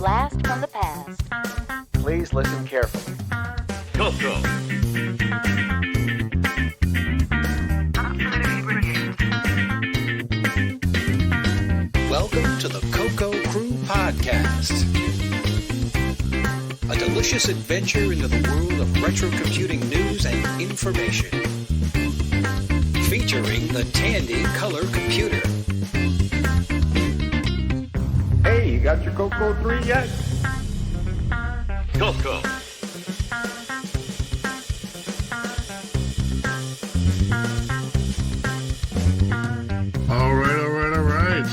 blast from the past. Please listen carefully. CoCo. Welcome to the CoCo Crew Podcast. A delicious adventure into the world of retro computing news and information. Featuring the Tandy Color Computer. Hey, you got your CoCo 3 yet? CoCo. All right.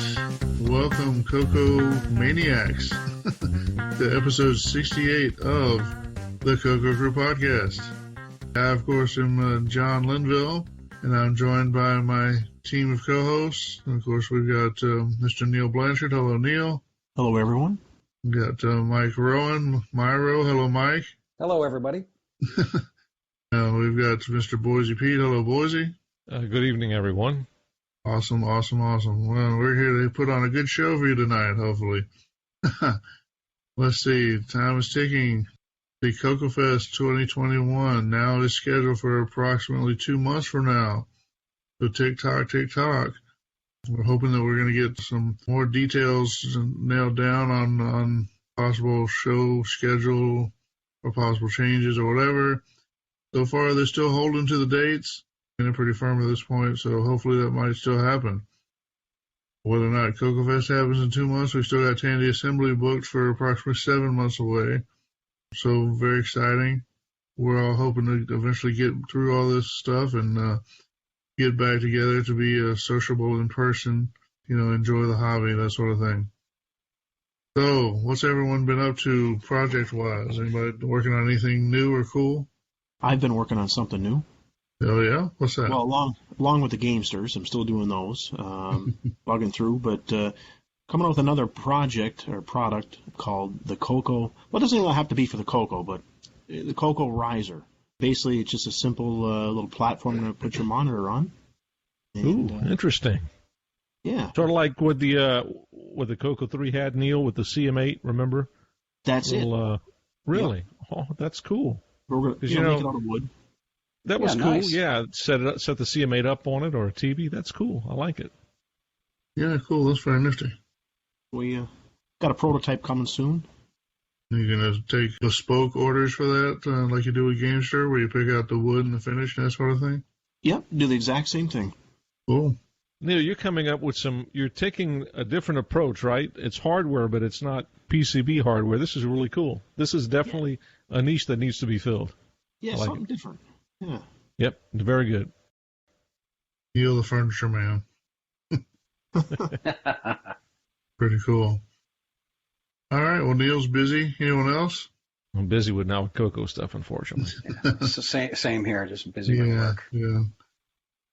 Welcome, CoCo Maniacs, to episode 68 of the CoCo Crew Podcast. I, of course, am John Linville, and I'm joined by my team of co-hosts. And of course, we've got Mr. Neil Blanchard. Hello, Neil. Hello, everyone. We've got Mike Rowan. Myro. Hello, Mike. Hello, everybody. We've got Mr. Boise Pete. Hello, Boise. Good evening, everyone. Awesome. Well, we're here to put on a good show for you tonight, hopefully. Let's see. Time is ticking. The CoCo Fest 2021 now is scheduled for approximately 2 months from now. So tick tock. We're hoping that we're going to get some more details nailed down on possible show schedule or possible changes or whatever. So far, they're still holding to the dates. They're pretty firm at this point, so hopefully that might still happen. Whether or not CoCo Fest happens in 2 months, we still got Tandy Assembly booked for approximately 7 months away. So very exciting. We're all hoping to eventually get through all this stuff and get back together to be sociable in person, enjoy the hobby, that sort of thing. So, what's everyone been up to project-wise? Anybody working on anything new or cool? I've been working on something new. Oh, yeah? What's that? Well, along with the Gamesters, I'm still doing those, bugging through, but coming up with another project or product called the CoCo. Well, it doesn't even have to be for the CoCo, but the CoCo Riser. Basically, it's just a simple little platform to put your monitor on. And, Interesting. Yeah. Sort of like what the CoCo 3 had, Neil, with the CM8, remember? That's it. Really? Yeah. Oh, that's cool. We're going to make it out of wood. That was cool. Nice. Yeah, set the CM8 up on it or a TV. That's cool. I like it. Yeah, cool. That's very nifty. We got a prototype coming soon. You're going to take bespoke orders for that, like you do with Gamester, where you pick out the wood and the finish and that sort of thing? Yep, do the exact same thing. Cool. Neil, you're coming up with you're taking a different approach, right? It's hardware, but it's not PCB hardware. This is really cool. This is definitely a niche that needs to be filled. Yeah, like something different. Yeah. Yep, very good. Neil the Furniture Man. Pretty cool. All right, well, Neil's busy. Anyone else? I'm busy with CoCo stuff, unfortunately. It's the same here, just busy with work.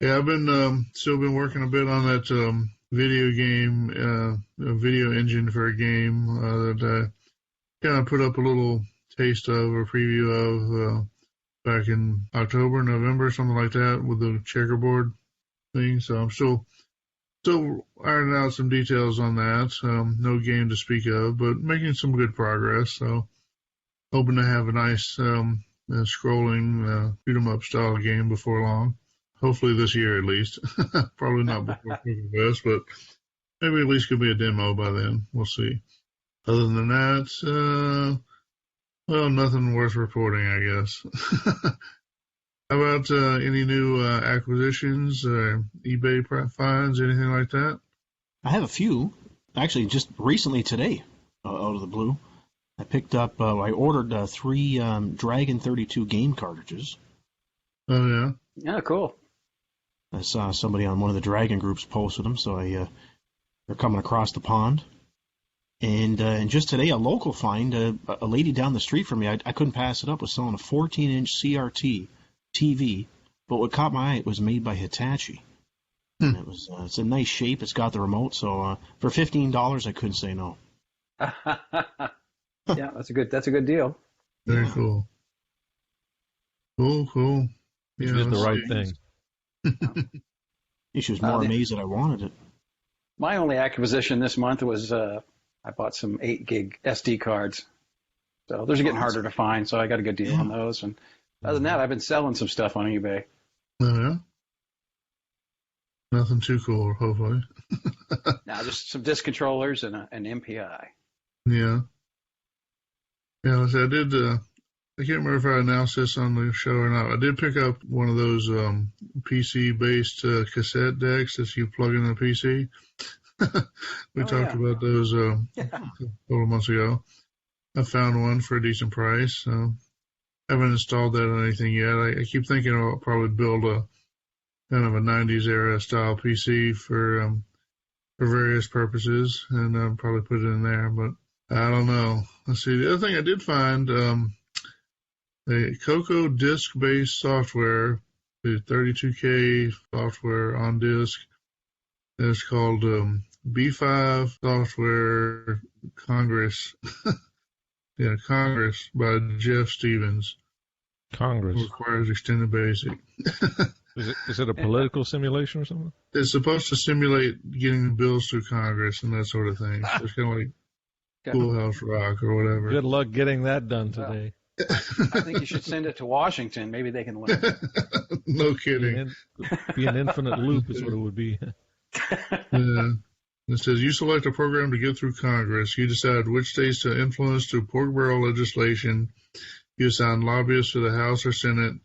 Yeah, I've been still been working a bit on that video game, video engine for a game that I kind of put up a little taste of or preview of back in October, November, something like that, with the checkerboard thing. So I'm still ironing out some details on that. No game to speak of, but making some good progress. So hoping to have a nice scrolling shoot 'em up style game before long. Hopefully this year at least. Probably not before CoCo Fest, but maybe at least could be a demo by then. We'll see. Other than that, well, nothing worth reporting, I guess. How about any new acquisitions, eBay finds, anything like that? I have a few. Actually, just recently today, out of the blue, I picked up, I ordered 3 Dragon 32 game cartridges. Oh, yeah? Yeah, cool. I saw somebody on one of the Dragon groups posted them, so they're coming across the pond. And just today, a local find, a lady down the street from me, I couldn't pass it up, was selling a 14-inch CRT TV, but what caught my eye, it was made by Hitachi. And it's a nice shape, it's got the remote, so for $15, I couldn't say no. Yeah, that's a good deal. Very cool. Cool. You did the right thing. She was more amazed that I wanted it. My only acquisition this month was I bought some 8 gig SD cards. So those are getting harder to find, so I got a good deal on those. And other than that, I've been selling some stuff on eBay. Oh, yeah? Nothing too cool, hopefully. Now, just some disc controllers and an MPI. Yeah. Yeah, like I said, I can't remember if I announced this on the show or not. I did pick up one of those PC-based cassette decks that you plug in a PC. We talked about those a couple of months ago. I found one for a decent price. I haven't installed that on anything yet. I keep thinking I'll probably build a kind of a 90s era style PC for various purposes and probably put it in there, but I don't know. Let's see. The other thing I did find, a CoCo disk-based software, the 32K software on disk. It's called B5 Software Congress. Yeah, Congress by Jeff Stevens. Congress. Requires extended basic. Is it a political simulation or something? It's supposed to simulate getting the bills through Congress and that sort of thing. So it's kind of like Schoolhouse Rock or whatever. Good luck getting that done today. I think you should send it to Washington. Maybe they can win. No kidding. Be an infinite loop is what it would be. Yeah. It says you select a program to get through Congress. You decide which states to influence through pork barrel legislation. You assign lobbyists to the House or Senate.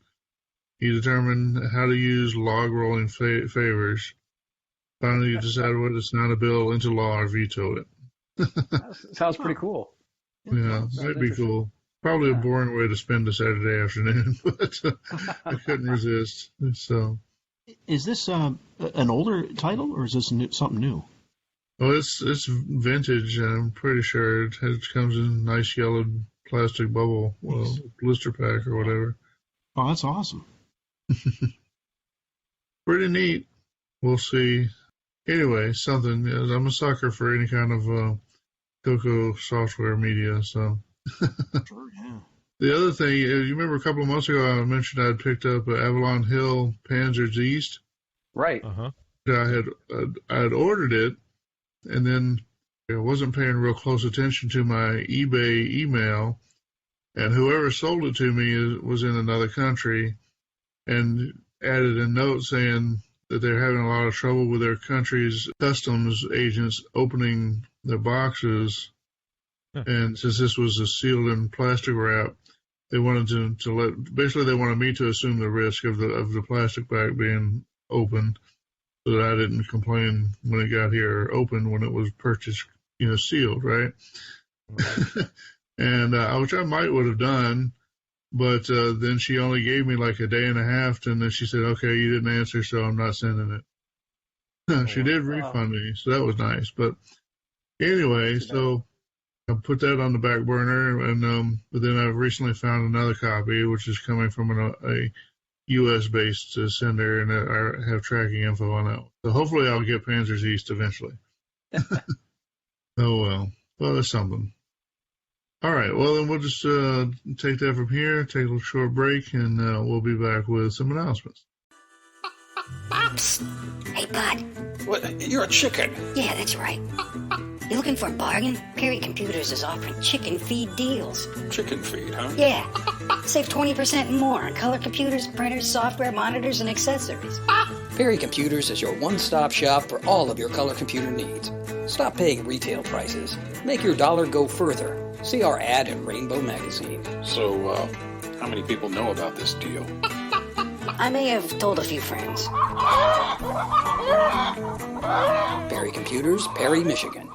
You determine how to use log rolling favors. Finally, you decide whether to sign a bill into law or veto it. Sounds pretty cool. Yeah, that'd be cool. Probably a boring way to spend a Saturday afternoon, but I couldn't resist. So, is this an older title or is this something new? Well, it's vintage. I'm pretty sure it comes in a nice yellow plastic bubble, blister pack or whatever. Oh, that's awesome. Pretty neat. We'll see. Anyway, something. I'm a sucker for any kind of CoCo software media. So. Sure, yeah. The other thing, you remember a couple of months ago I mentioned I'd picked up an Avalon Hill Panzer's East. Right. I had ordered it, and then I wasn't paying real close attention to my eBay email, and whoever sold it to me was in another country, and added a note saying that they're having a lot of trouble with their country's customs agents opening their boxes. And since this was a sealed in plastic wrap, they wanted they wanted me to assume the risk of the plastic bag being open, so that I didn't complain when it got here open when it was purchased, sealed, right? And which I would have done, but then she only gave me like a day and a half, and then she said, "Okay, you didn't answer, so I'm not sending it." She did refund me, so that was nice. But anyway, so I put that on the back burner, and but then I've recently found another copy, which is coming from a U.S.-based sender, and I have tracking info on that. So hopefully I'll get Panzer's East eventually. Oh, well, that's something. All right, well, then we'll just take that from here, take a little short break, and we'll be back with some announcements. Psst. Hey, bud. What? You're a chicken. Yeah, that's right. You looking for a bargain? Perry Computers is offering chicken feed deals. Chicken feed, huh? Yeah. Save 20% and more on color computers, printers, software, monitors, and accessories. Perry Computers is your one-stop shop for all of your color computer needs. Stop paying retail prices. Make your dollar go further. See our ad in Rainbow Magazine. So, how many people know about this deal? I may have told a few friends. Perry Computers, Perry, Michigan.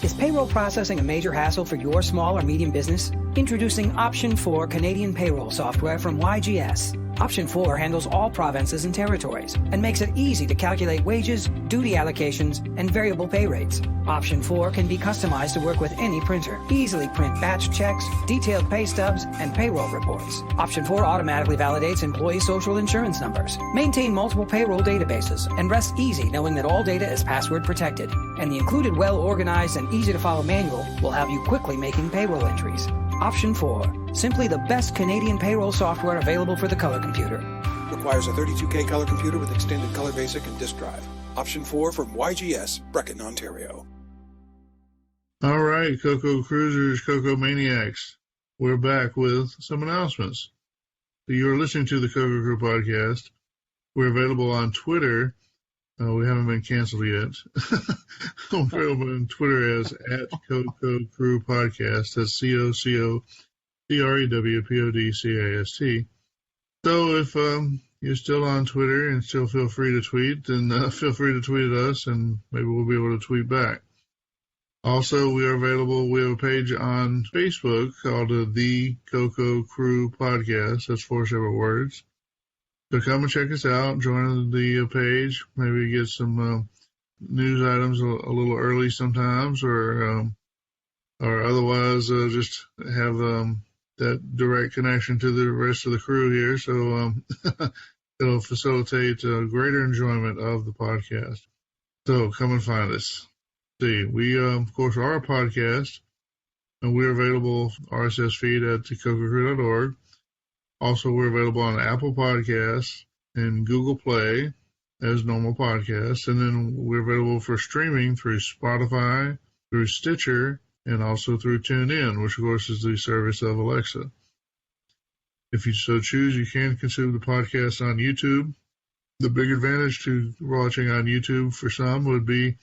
Is payroll processing a major hassle for your small or medium business? Introducing Option 4 Canadian payroll software from YGS. Option 4 handles all provinces and territories and makes it easy to calculate wages, duty allocations, and variable pay rates. Option 4 can be customized to work with any printer. Easily print batch checks, detailed pay stubs, and payroll reports. Option 4 automatically validates employee social insurance numbers. Maintain multiple payroll databases and rest easy knowing that all data is password protected. And the included well-organized and easy-to-follow manual will have you quickly making payroll entries. Option 4. Simply the best Canadian payroll software available for the color computer. Requires a 32K color computer with extended color basic and disk drive. Option 4 from YGS, Brecken, Ontario. All right, CoCo Cruisers, CoCo Maniacs. We're back with some announcements. You're listening to the CoCo Crew Podcast. We're available on Twitter. We haven't been canceled yet. We're available on Twitter as @CoCo Crew Podcast. That's CoCoCrewPodcast. So if you're still on Twitter and still feel free to tweet, then feel free to tweet at us, and maybe we'll be able to tweet back. Also, we are available. We have a page on Facebook called the CoCo Crew Podcast. That's 4 separate words. So come and check us out. Join the page. Maybe get some news items a little early sometimes, or otherwise just have that direct connection to the rest of the crew here. So it'll facilitate greater enjoyment of the podcast. So come and find us. See, we of course are a podcast, and we're available RSS feed at CoCoCrew.org. Also, we're available on Apple Podcasts and Google Play as normal podcasts, and then we're available for streaming through Spotify, through Stitcher, and also through TuneIn, which of course is the service of Alexa. If you so choose, you can consume the podcast on YouTube. The big advantage to watching on YouTube for some would be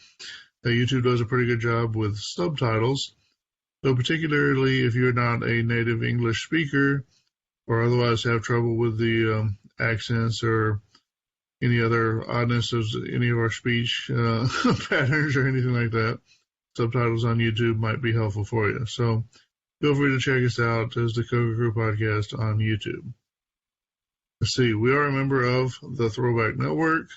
that YouTube does a pretty good job with subtitles. So particularly if you're not a native English speaker or otherwise have trouble with the accents or any other oddness of any of our speech patterns or anything like that, subtitles on YouTube might be helpful for you. So feel free to check us out as the CoCo Crew Podcast on YouTube. Let's see, we are a member of the Throwback Network.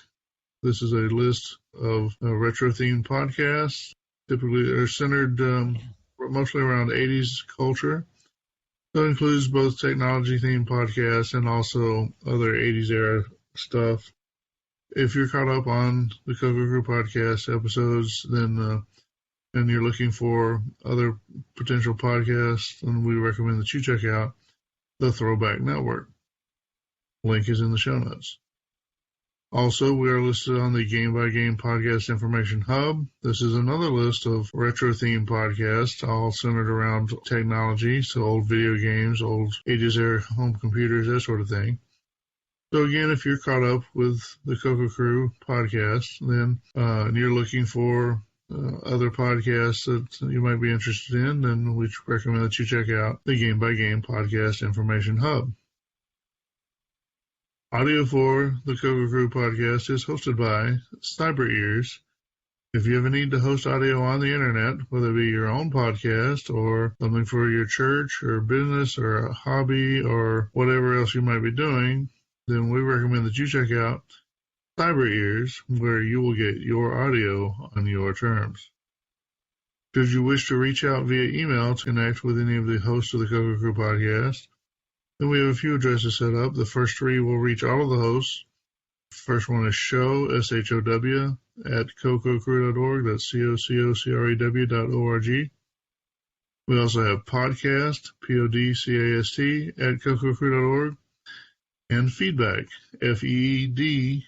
This is a list of retro-themed podcasts. Typically, they're centered mostly around 80s culture. So it includes both technology-themed podcasts and also other 80s-era stuff. If you're caught up on the CoCo Crew Podcast episodes, then and you're looking for other potential podcasts, then we recommend that you check out the Throwback Network. Link is in the show notes. Also, we are listed on the Game by Game Podcast Information Hub. This is another list of retro-themed podcasts, all centered around technology, so old video games, old 80s-era home computers, that sort of thing. So again, if you're caught up with the CoCo Crew Podcast, then and you're looking for other podcasts that you might be interested in, then we recommend that you check out the Game by Game Podcast Information Hub. Audio for the CoCo Crew Podcast is hosted by Sniper Ears. If you have a need to host audio on the internet, whether it be your own podcast or something for your church or business or a hobby or whatever else you might be doing, then we recommend that you check out Cyber Ears, where you will get your audio on your terms. Should you wish to reach out via email to connect with any of the hosts of the CoCo Crew Podcast, then we have a few addresses set up. The first 3 will reach all of the hosts. The first one is show, SHOW, at CoCoCrew.org. That's CoCoCrew.org. We also have podcast, PODCAST, at CoCoCrew.org. And feedback, FEEDBACK,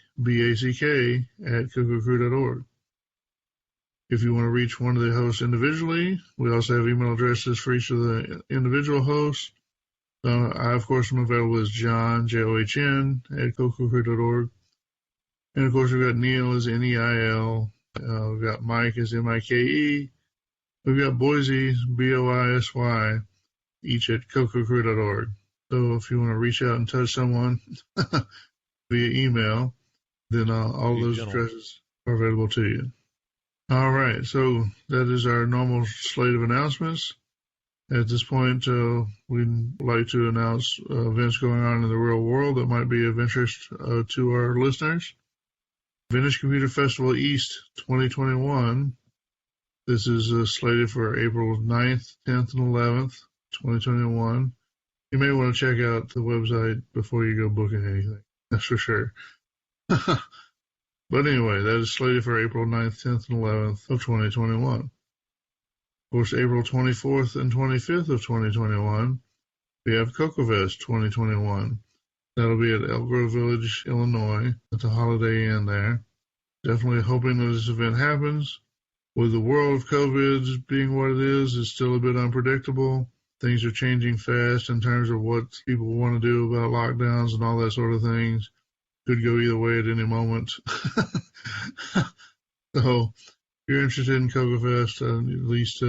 at CoCoCrew.org. If you want to reach one of the hosts individually, we also have email addresses for each of the individual hosts. I, of course, am available as John, JOHN, at CoCoCrew.org. And, of course, we've got Neil as NEIL. We've got Mike as MIKE. We've got Boise, BOISY, each at CoCoCrew.org. So if you want to reach out and touch someone via email, then all of those addresses are available to you. All right, so that is our normal slate of announcements. At this point, we'd like to announce events going on in the real world that might be of interest to our listeners. Vintage Computer Festival East 2021. This is slated for April 9th, 10th, and 11th, 2021. You may want to check out the website before you go booking anything. That's for sure. But anyway, that is slated for April 9th, 10th, and 11th of 2021. Of course, April 24th and 25th of 2021, we have CoCoFest 2021. That'll be at Elk Grove Village, Illinois, at the Holiday Inn there. Definitely hoping that this event happens. with the world of COVID being what it is, it's still a bit unpredictable. Things are changing fast in terms of what people want to do about lockdowns and all that sort of things. Could go either way at any moment. So if you're interested in CoCoFest, at least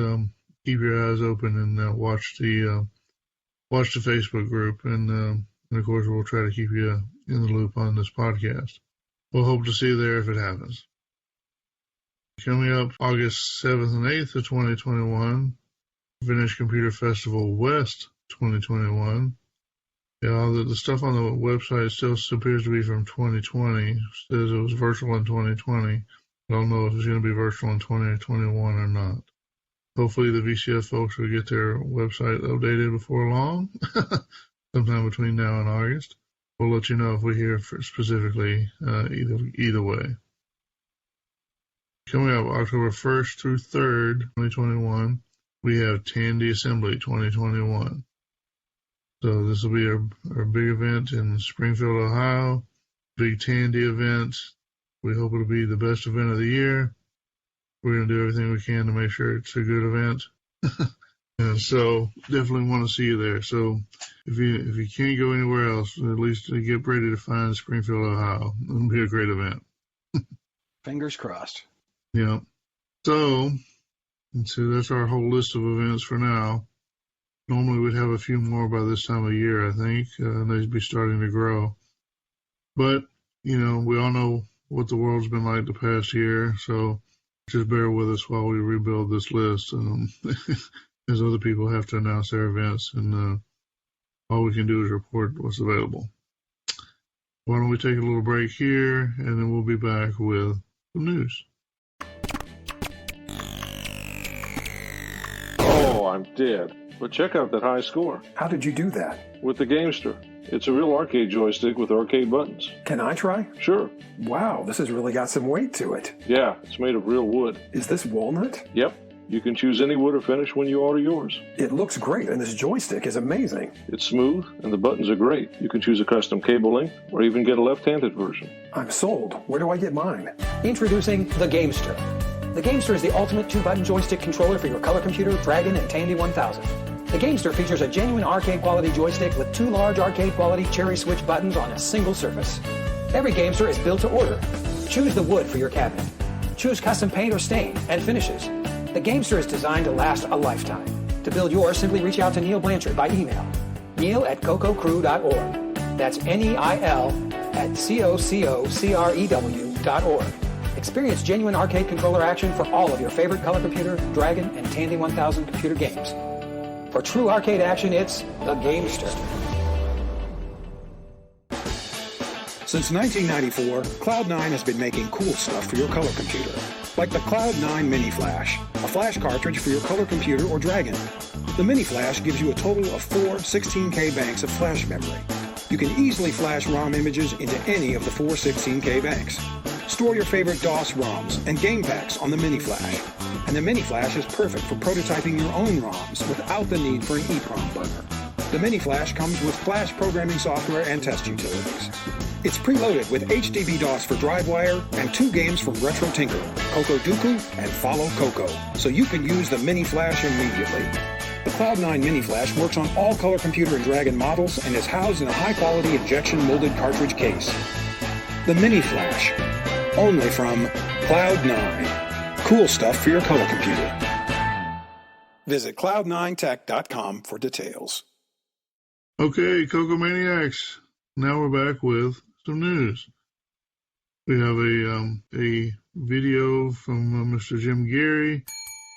keep your eyes open and watch the Facebook group. And of course, we'll try to keep you in the loop on this podcast. We'll hope to see you there if it happens. Coming up August 7th and 8th of 2021, Vintage Computer Festival West 2021. Yeah, the stuff on the website still appears to be from 2020. It says it was virtual in 2020. I don't know if it's going to be virtual in 2021 or not. Hopefully the VCF folks will get their website updated before long, sometime between now and August. We'll let you know if we hear specifically either way. Coming up October 1st through 3rd, 2021, we have Tandy Assembly 2021. So this will be our big event in Springfield, Ohio, big Tandy event. We hope it'll be the best event of the year. We're going to do everything we can to make sure it's a good event. And so definitely want to see you there. So if you can't go anywhere else, at least get ready to find Springfield, Ohio. It'll be a great event. Fingers crossed. Yeah. So that's our whole list of events for now. Normally we'd have a few more by this time of year, I think. They'd be starting to grow. But, we all know what the world's been like the past year, so just bear with us while we rebuild this list. As other people have to announce their events, and all we can do is report what's available. Why don't we take a little break here, and then we'll be back with some news. Oh, I'm dead. But check out that high score. How did you do that? With the Gamester. It's a real arcade joystick with arcade buttons. Can I try? Sure. Wow, this has really got some weight to it. Yeah, it's made of real wood. Is this walnut? Yep. You can choose any wood or finish when you order yours. It looks great, and this joystick is amazing. It's smooth, and the buttons are great. You can choose a custom cable length, or even get a left-handed version. I'm sold. Where do I get mine? Introducing the Gamester. The Gamester is the ultimate 2-button joystick controller for your color computer, Dragon, and Tandy 1000. The Gamester features a genuine arcade-quality joystick with 2 large arcade-quality cherry switch buttons on a single surface. Every Gamester is built to order. Choose the wood for your cabinet. Choose custom paint or stain and finishes. The Gamester is designed to last a lifetime. To build yours, simply reach out to Neil Blanchard by email. Neil@CoCoCrew.org. That's NEIL@CoCoCrew.org. Experience genuine arcade controller action for all of your favorite color computer, Dragon, and Tandy 1000 computer games. For true arcade action, it's the Gamester. Since 1994, Cloud9 has been making cool stuff for your color computer. Like the Cloud9 Mini Flash, a flash cartridge for your color computer or Dragon. The Mini Flash gives you a total of 4 16K banks of flash memory. You can easily flash ROM images into any of the 4 16K banks. Store your favorite DOS ROMs and game packs on the Mini Flash. And the Mini Flash is perfect for prototyping your own ROMs without the need for an EEPROM burner. The Mini Flash comes with flash programming software and test utilities. It's preloaded with HDB-DOS for DriveWire and 2 games from Retro Tinker, CoCo Dooku and Follow CoCo, so you can use the Mini Flash immediately. The Cloud9 Mini Flash works on all color computer and Dragon models and is housed in a high-quality injection molded cartridge case. The Mini Flash, only from Cloud9. Cool stuff for your color computer. Visit cloud9tech.com for details. Okay, CoCo Maniacs. Now we're back with some news. We have a video from Mr. Jim Geary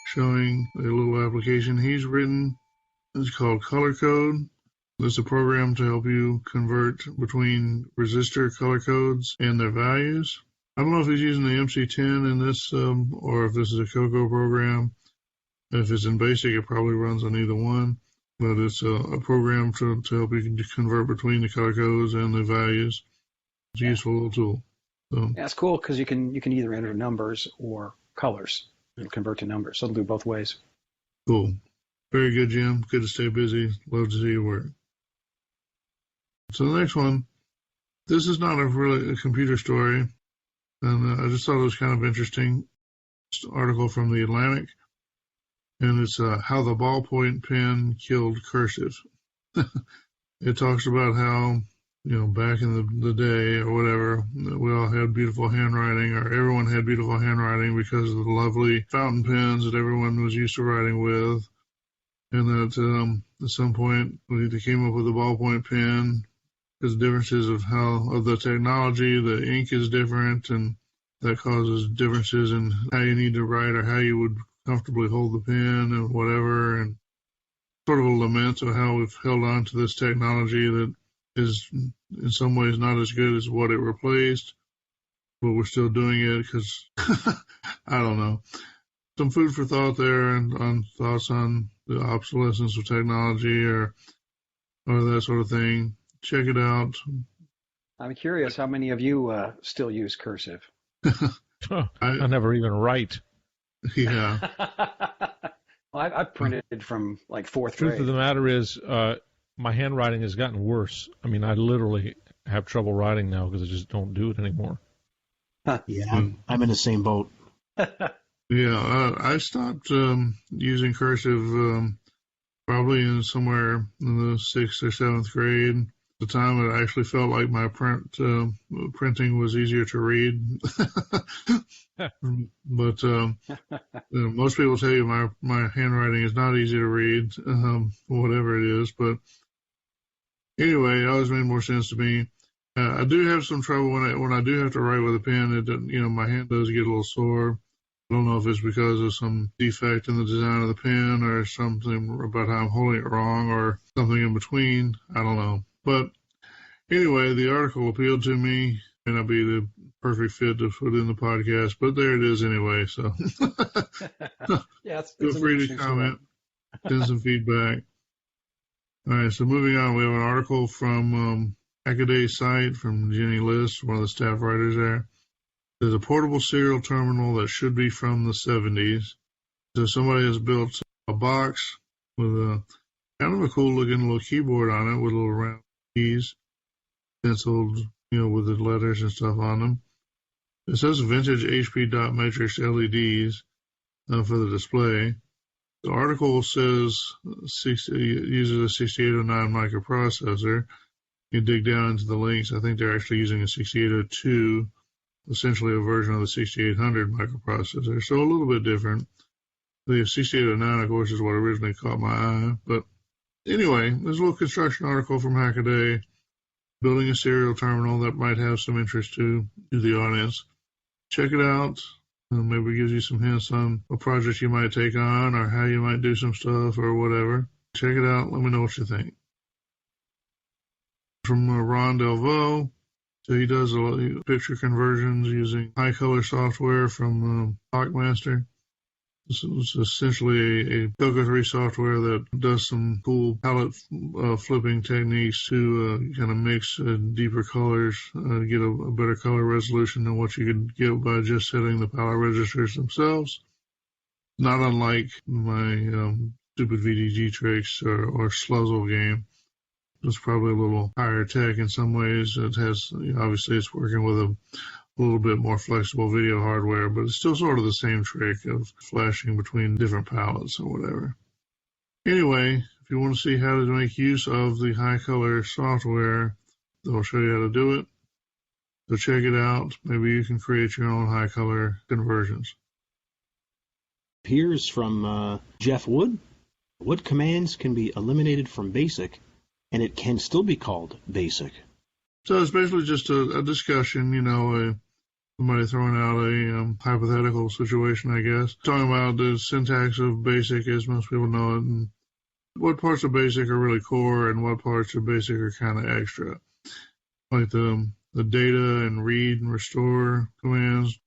showing a little application he's written. It's called Color Code. It's a program to help you convert between resistor color codes and their values. I don't know if he's using the MC10 in this or if this is a CoCo program. If it's in BASIC, it probably runs on either one. But it's a program to help you convert between the color codes and the values. It's a useful little tool. So. Yeah, it's cool because you can either enter numbers or colors. It'll convert to numbers, so it'll do both ways. Cool. Very good, Jim. Good to stay busy. Love to see your work. So the next one, this is not really a computer story, and I just thought it was kind of interesting. article from the Atlantic, and it's how the ballpoint pen killed cursive. It talks about how, back in the day or whatever, we all had beautiful handwriting, or everyone had beautiful handwriting because of the lovely fountain pens that everyone was used to writing with. And that at some point they came up with a ballpoint pen because differences of the technology, the ink is different, and that causes differences in how you need to write or how you would comfortably hold the pen and whatever, and sort of a lament of how we've held on to this technology that is in some ways not as good as what it replaced, but we're still doing it because, I don't know. Some food for thought there, and on thoughts on the obsolescence of technology or that sort of thing. Check it out. I'm curious how many of you still use cursive. I never even write. Yeah. Well, I've printed from like fourth Truth grade. of the matter is, my handwriting has gotten worse. I mean, I literally have trouble writing now because I just don't do it anymore. Yeah, I'm in the same boat. Yeah, I stopped using cursive probably in somewhere in the 6th or 7th grade. At the time, it actually felt like my printing was easier to read. But most people tell you my handwriting is not easy to read, whatever it is. But anyway, it always made more sense to me. I do have some trouble when I do have to write with a pen. My hand does get a little sore. I don't know if it's because of some defect in the design of the pen or something about how I'm holding it wrong or something in between. I don't know. But anyway, the article appealed to me. May not be the perfect fit to put in the podcast, but there it is anyway. So feel free to comment, send some feedback. All right, so moving on, we have an article from Hackaday's site from Jenny List, one of the staff writers there. There's a portable serial terminal that should be from the 70s. So somebody has built a box with a kind of a cool looking little keyboard on it with little round keys, penciled, with the letters and stuff on them. It says vintage HP dot matrix LEDs for the display. The article says uses a 6809 microprocessor. You dig down into the links. I think they're actually using a 6802. Essentially a version of the 6800 microprocessor, so a little bit different. The 6809, of course, is what originally caught my eye. But anyway, there's a little construction article from Hackaday, building a serial terminal that might have some interest to the audience. Check it out. Maybe it gives you some hints on a project you might take on or how you might do some stuff or whatever. Check it out. Let me know what you think. From Ron Delvaux. So he does a lot of picture conversions using high color software from Hawkmaster. This is essentially a CoCo 3 software that does some cool palette flipping techniques to kind of mix deeper colors, get a better color resolution than what you could get by just setting the palette registers themselves. Not unlike my stupid VDG tricks or Sluzzle game. It's probably a little higher tech in some ways. It has, obviously, it's working with a little bit more flexible video hardware, but it's still sort of the same trick of flashing between different palettes or whatever. Anyway, if you want to see how to make use of the high color software, they'll show you how to do it. So check it out. Maybe you can create your own high color conversions. Here's from Jeff Wood. What commands can be eliminated from BASIC, and it can still be called BASIC? So it's basically just a discussion, somebody throwing out a hypothetical situation, I guess. Talking about the syntax of BASIC as most people know it, and what parts of BASIC are really core and what parts of BASIC are kind of extra. Like the data and read and restore commands.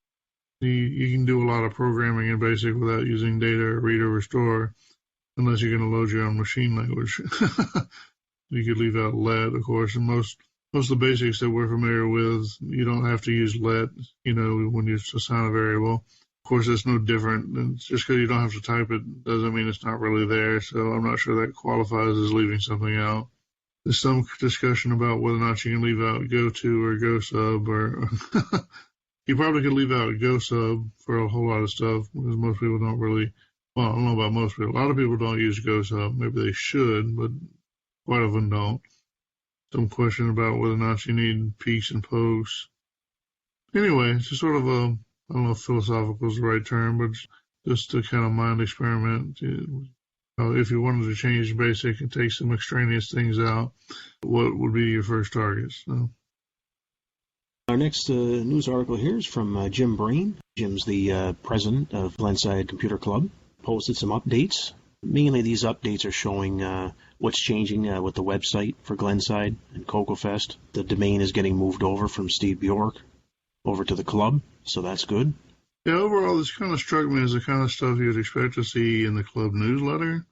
You can do a lot of programming in BASIC without using data, read, or restore, unless you're going to load your own machine language. You could leave out let, of course, and most of the basics that we're familiar with, you don't have to use let, when you assign a variable. Of course, it's no different. And just because you don't have to type it doesn't mean it's not really there, so I'm not sure that qualifies as leaving something out. There's some discussion about whether or not you can leave out go to or go sub or You probably could leave out GoSub for a whole lot of stuff because most people don't really. Well, I don't know about most people. A lot of people don't use GoSub. Maybe they should, but quite often don't. Some question about whether or not you need peaks and pokes. Anyway, it's just sort of a, I don't know if philosophical is the right term, but just a kind of mind experiment. If you wanted to change basic and take some extraneous things out, what would be your first target? So. Our next news article here is from Jim Brain. Jim's the president of Glenside Computer Club. Posted some updates. Mainly these updates are showing what's changing with the website for Glenside and CoCoFest. The domain is getting moved over from Steve Bjork over to the club, so that's good. Yeah, overall, this kind of struck me as the kind of stuff you'd expect to see in the club newsletter.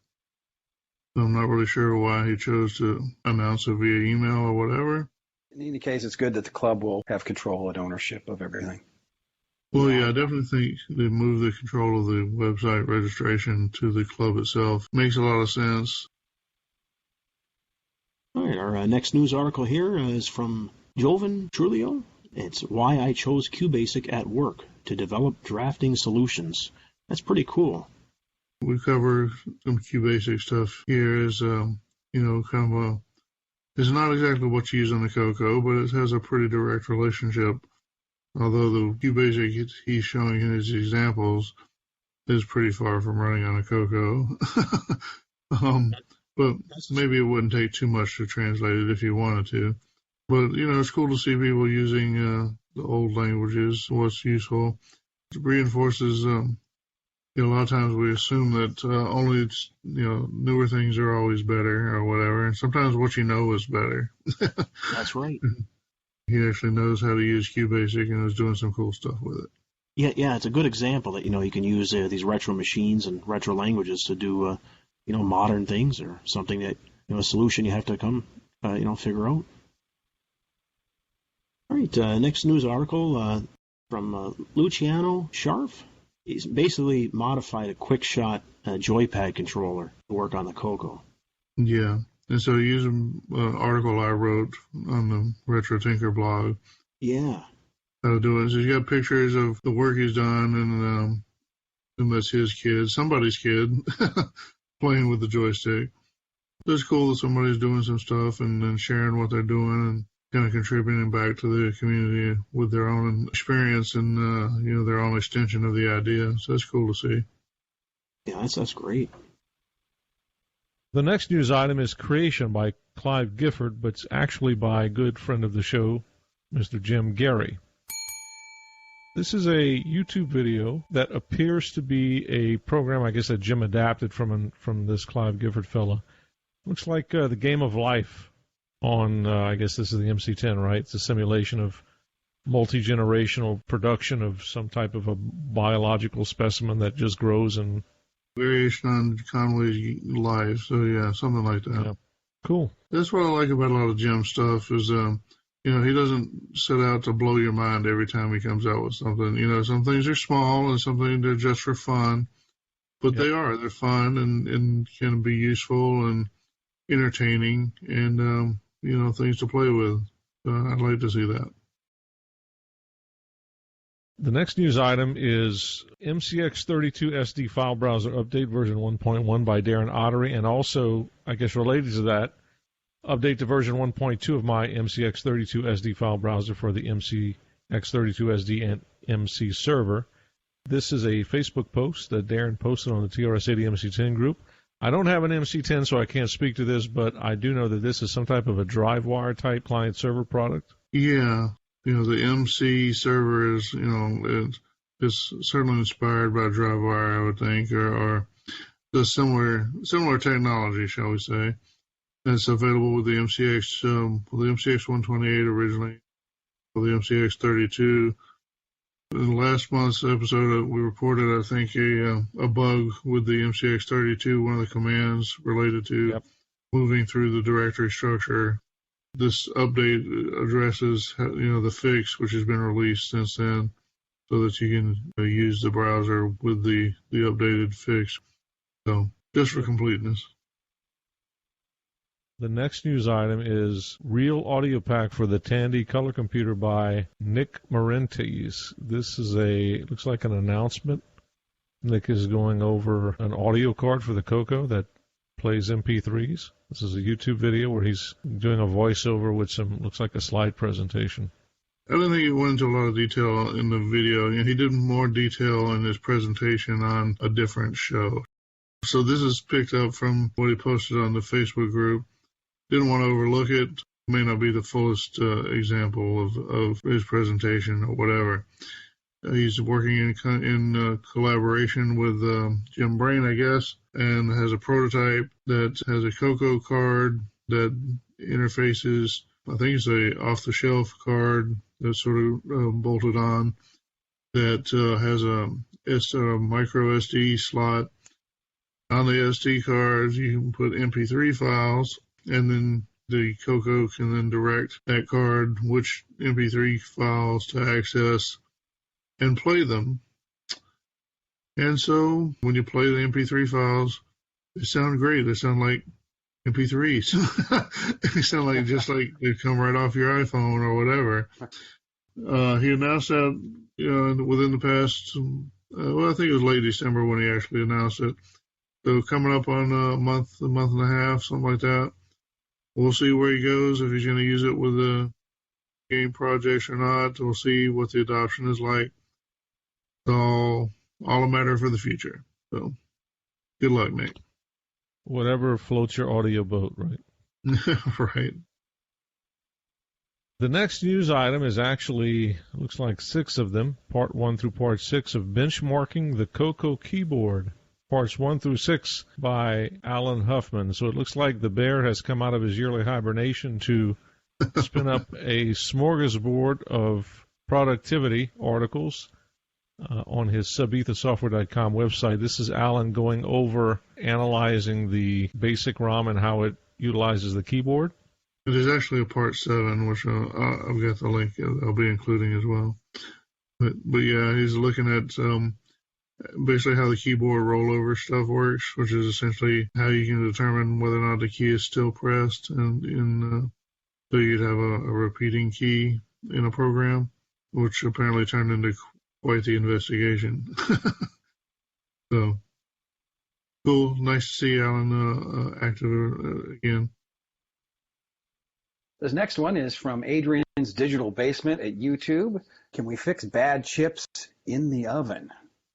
I'm not really sure why he chose to announce it via email or whatever. In any case, it's good that the club will have control and ownership of everything. Well, yeah, I definitely think they move the control of the website registration to the club itself. Makes a lot of sense. All right, our next news article here is from Jovan Trulio. It's why I chose QBasic at work to develop drafting solutions. That's pretty cool. We cover some QBasic stuff here as, kind of a, it's not exactly what you use on the CoCo, but it has a pretty direct relationship. Although the QBasic he's showing in his examples is pretty far from running on a CoCo. But maybe it wouldn't take too much to translate it if you wanted to. But, it's cool to see people using the old languages, what's useful. It reinforces, a lot of times we assume that only, newer things are always better or whatever. And sometimes what you know is better. That's right. He actually knows how to use QBasic and is doing some cool stuff with it. Yeah, it's a good example that, you can use these retro machines and retro languages to do, modern things or something that, a solution you have to come, figure out. All right, next news article from Luciano Scharf. He's basically modified a quick shot joypad controller to work on the CoCo. Yeah. And so using an article I wrote on the Retro Tinker blog. Yeah. How to do it. So you got pictures of the work he's done, and that's his kid, somebody's kid, playing with the joystick. It's cool that somebody's doing some stuff and then sharing what they're doing and kind of contributing back to the community with their own experience and, their own extension of the idea. So that's cool to see. Yeah, that's great. The next news item is Creation by Clive Gifford, but it's actually by a good friend of the show, Mr. Jim Gary. This is a YouTube video that appears to be a program, I guess, that Jim adapted from this Clive Gifford fella. Looks like the Game of Life on, I guess this is the MC-10, right? It's a simulation of multi-generational production of some type of a biological specimen that just grows and variation on Conway's life, so yeah, something like that. Yeah. Cool. That's what I like about a lot of Jim stuff is, he doesn't set out to blow your mind every time he comes out with something. Some things are small and some things are just for fun, but they're fun and can be useful and entertaining and, things to play with. I'd like to see that. The next news item is MCX32 SD file browser update version 1.1 by Darren Ottery, and also, I guess related to that, update to version 1.2 of my MCX32 SD file browser for the MCX32 SD and MC server. This is a Facebook post that Darren posted on the TRS-80 MC10 group. I don't have an MC10, so I can't speak to this, but I do know that this is some type of a DriveWire type client-server product. Yeah. The MC server is, it's certainly inspired by DriveWire, I would think, or the similar technology, shall we say. It's available with the MCX, with the MCX 128 originally, with the MCX 32. In last month's episode, we reported, I think, a bug with the MCX 32, one of the commands related to moving through the directory structure. This update addresses, the fix, which has been released since then, so that you can use the browser with the updated fix. So, just for completeness. The next news item is Real Audio Pack for the Tandy Color Computer by Nick Marentes. This is looks like an announcement. Nick is going over an audio card for the CoCo that plays MP3s. This is a YouTube video where he's doing a voiceover with looks like a slide presentation. I don't think he went into a lot of detail in the video. He did more detail in his presentation on a different show. So this is picked up from what he posted on the Facebook group. Didn't want to overlook it. May not be the fullest example of his presentation or whatever. He's working in collaboration with Jim Brain, I guess, and has a prototype that has a CoCo card that interfaces. I think it's a off-the-shelf card that's sort of bolted on that has a micro SD slot. On the SD cards, you can put MP3 files, and then the CoCo can then direct that card which MP3 files to access and play them. And so when you play the MP3 files, they sound great. They sound like MP3s. They sound like just like they come right off your iPhone or whatever. He announced that within the past, I think it was late December when he actually announced it. So coming up on a month and a half, something like that. We'll see where he goes, if he's going to use it with the game projects or not. We'll see what the adoption is like. It's all a matter for the future. So good luck, Nick. Whatever floats your audio boat, right? Right. The next news item is actually, looks like 6 of them, Part 1 through Part 6 of Benchmarking the CoCo Keyboard. Parts 1 through 6 by Alan Huffman. So it looks like the bear has come out of his yearly hibernation to spin up a smorgasbord of productivity articles on his subethasoftware.com website. This is Alan going over analyzing the basic ROM and how it utilizes the keyboard. It is actually a Part 7, which I've got the link I'll be including as well. But yeah, he's looking at basically how the keyboard rollover stuff works, which is essentially how you can determine whether or not the key is still pressed, and so you'd have a repeating key in a program, which apparently turned into quite the investigation. So cool, nice to see Alan active again. This next one is from Adrian's Digital Basement at YouTube. Can we fix bad chips in the oven?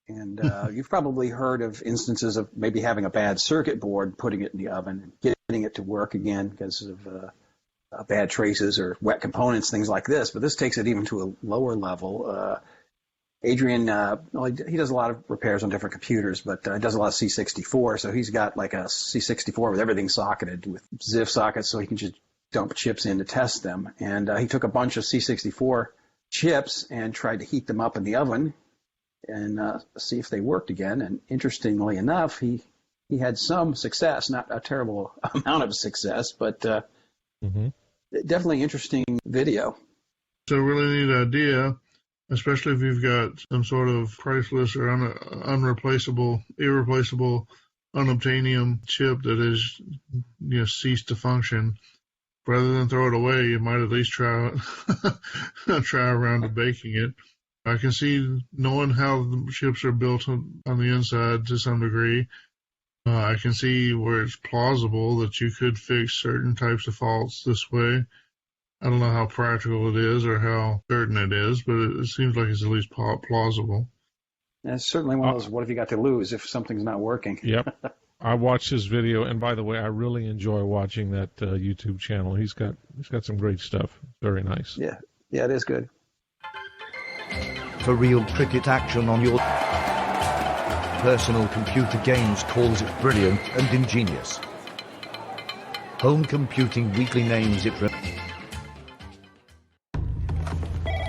And you've probably heard of instances of maybe having a bad circuit board, putting it in the oven, and getting it to work again because of bad traces or wet components, things like this. But this takes it even to a lower level. Adrian, he does a lot of repairs on different computers, but does a lot of C64. So he's got like a C64 with everything socketed with ZIF sockets, so he can just dump chips in to test them. And he took a bunch of C64 chips and tried to heat them up in the oven and see if they worked again. And interestingly enough, he had some success, not a terrible amount of success, but definitely interesting video. It's a really neat idea, especially if you've got some sort of priceless or irreplaceable unobtainium chip that has ceased to function. Rather than throw it away, you might at least try around to baking it. I can see knowing how the chips are built on the inside to some degree. I can see where it's plausible that you could fix certain types of faults this way. I don't know how practical it is or how certain it is, but it seems like it's at least plausible. And it's certainly one of those, what have you got to lose if something's not working? Yep. I watched his video, and by the way, I really enjoy watching that YouTube channel. He's got some great stuff. Very nice. Yeah, it is good. For real cricket action on your personal computer, games calls it brilliant and ingenious. Home Computing Weekly names it.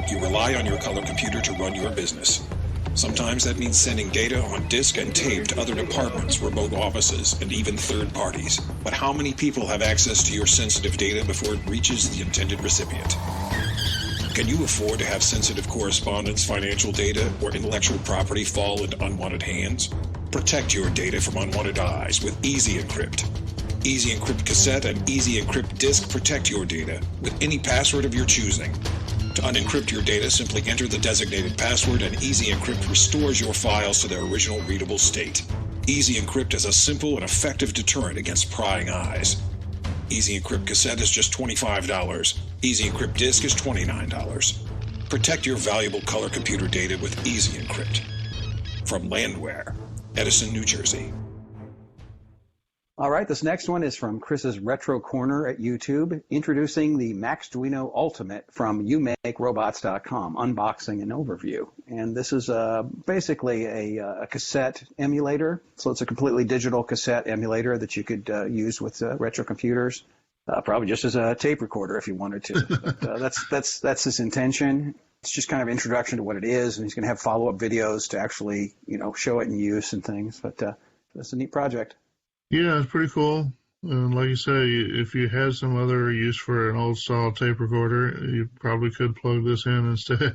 You rely on your color computer to run your business. Sometimes that means sending data on disk and tape to other departments, remote offices, and even third parties. But how many people have access to your sensitive data before it reaches the intended recipient? Can you afford to have sensitive correspondence, financial data, or intellectual property fall into unwanted hands? Protect your data from unwanted eyes with Easy Encrypt. Easy Encrypt Cassette and Easy Encrypt Disk protect your data with any password of your choosing. To unencrypt your data, simply enter the designated password and Easy Encrypt restores your files to their original readable state. Easy Encrypt is a simple and effective deterrent against prying eyes. Easy Encrypt Cassette is just $25. Easy Encrypt Disk is $29. Protect your valuable color computer data with Easy Encrypt. From Landware, Edison, New Jersey. All right, this next one is from Chris's Retro Corner at YouTube, introducing the Maxduino Ultimate from YouMakeRobots.com, unboxing and overview. And this is basically a cassette emulator. So it's a completely digital cassette emulator that you could use with retro computers, probably just as a tape recorder if you wanted to. But that's his intention. It's just kind of introduction to what it is, and he's going to have follow-up videos to actually, show it in use and things. But that's a neat project. Yeah, it's pretty cool. And like you say, if you had some other use for an old style tape recorder, you probably could plug this in instead.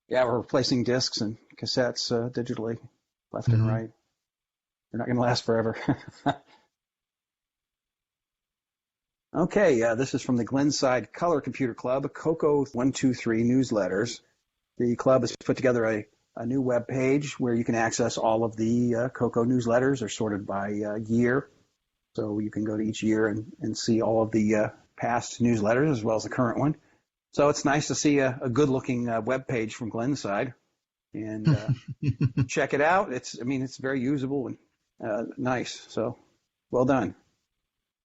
Yeah, we're replacing discs and cassettes digitally, left and right. They're not going to last forever. Okay, this is from the Glenside Color Computer Club, CoCo 123 newsletters. The club has put together a new web page where you can access all of the CoCo newsletters. They're sorted by year. So you can go to each year and see all of the past newsletters as well as the current one. So it's nice to see a good-looking web page from Glenside. And check it out. It's very usable and nice. So well done.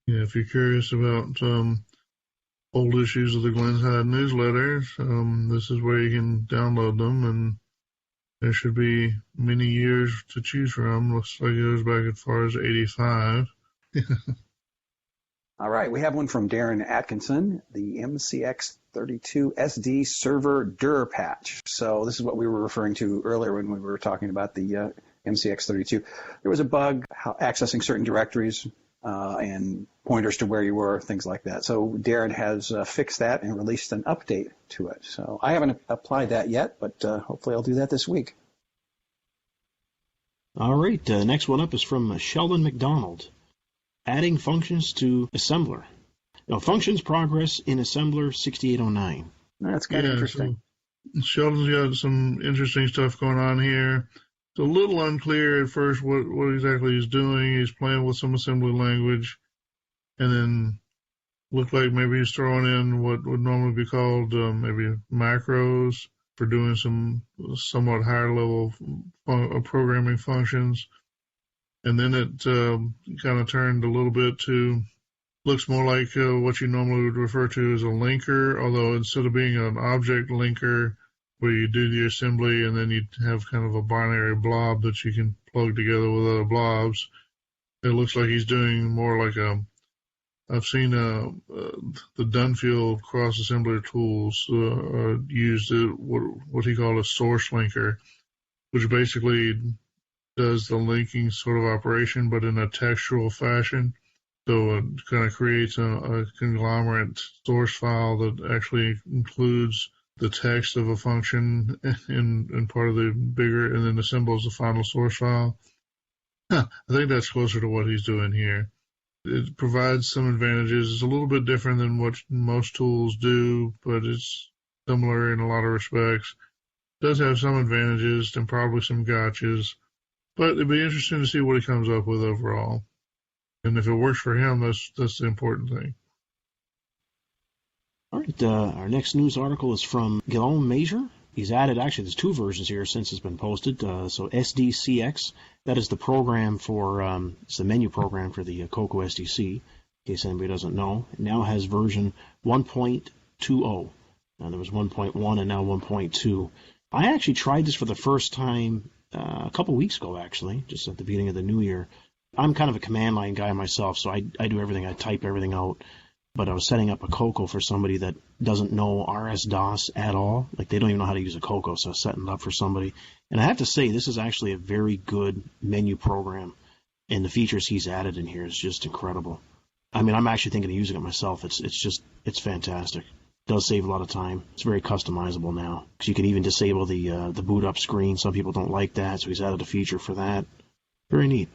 Yeah, if you're curious about old issues of the Glenside newsletters, this is where you can download them, and there should be many years to choose from. Looks like it goes back as far as 85. All right, we have one from Darren Atkinson, the MCX32 SD server dir patch. So this is what we were referring to earlier when we were talking about the MCX32. There was a bug accessing certain directories and pointers to where you were, things like that. So Darren has fixed that and released an update to it. So I haven't applied that yet, but hopefully I'll do that this week. All right, next one up is from Sheldon McDonald. Adding functions to assembler. Now, functions progress in assembler 6809. That's kind of interesting. So Sheldon's got some interesting stuff going on here. It's a little unclear at first what exactly he's doing. He's playing with some assembly language, and then looked like maybe he's throwing in what would normally be called maybe macros for doing some somewhat higher level programming functions. And then it kind of turned a little bit to, looks more like what you normally would refer to as a linker, although instead of being an object linker where you do the assembly and then you have kind of a binary blob that you can plug together with other blobs, it looks like he's doing more like I've seen the Dunfield cross-assembler tools used what he called a source linker, which basically does the linking sort of operation, but in a textual fashion. So it kind of creates a conglomerate source file that actually includes the text of a function in part of the bigger, and then assembles the final source file. I think that's closer to what he's doing here. It provides some advantages. It's a little bit different than what most tools do, but it's similar in a lot of respects. It does have some advantages and probably some gotchas. But it'd be interesting to see what he comes up with overall. And if it works for him, that's the important thing. All right, our next news article is from Guillaume Major. He's added, actually, there's two versions here since it's been posted. So SDCX, that is the program for, it's the menu program for the CoCoSDC, in case anybody doesn't know. It now has version 1.20. There was 1.1 and now 1.2. I actually tried this for the first time a couple weeks ago, actually, just at the beginning of the new year. I'm kind of a command line guy myself, so I do everything. I type everything out. But I was setting up a CoCo for somebody that doesn't know RS-DOS at all. Like, they don't even know how to use a CoCo, so I was setting it up for somebody. And I have to say, this is actually a very good menu program, and the features he's added in here is just incredible. I mean, I'm actually thinking of using it myself. It's fantastic. It does save a lot of time. It's very customizable now, because you can even disable the boot up screen. Some people don't like that, so he's added a feature for that. Very neat.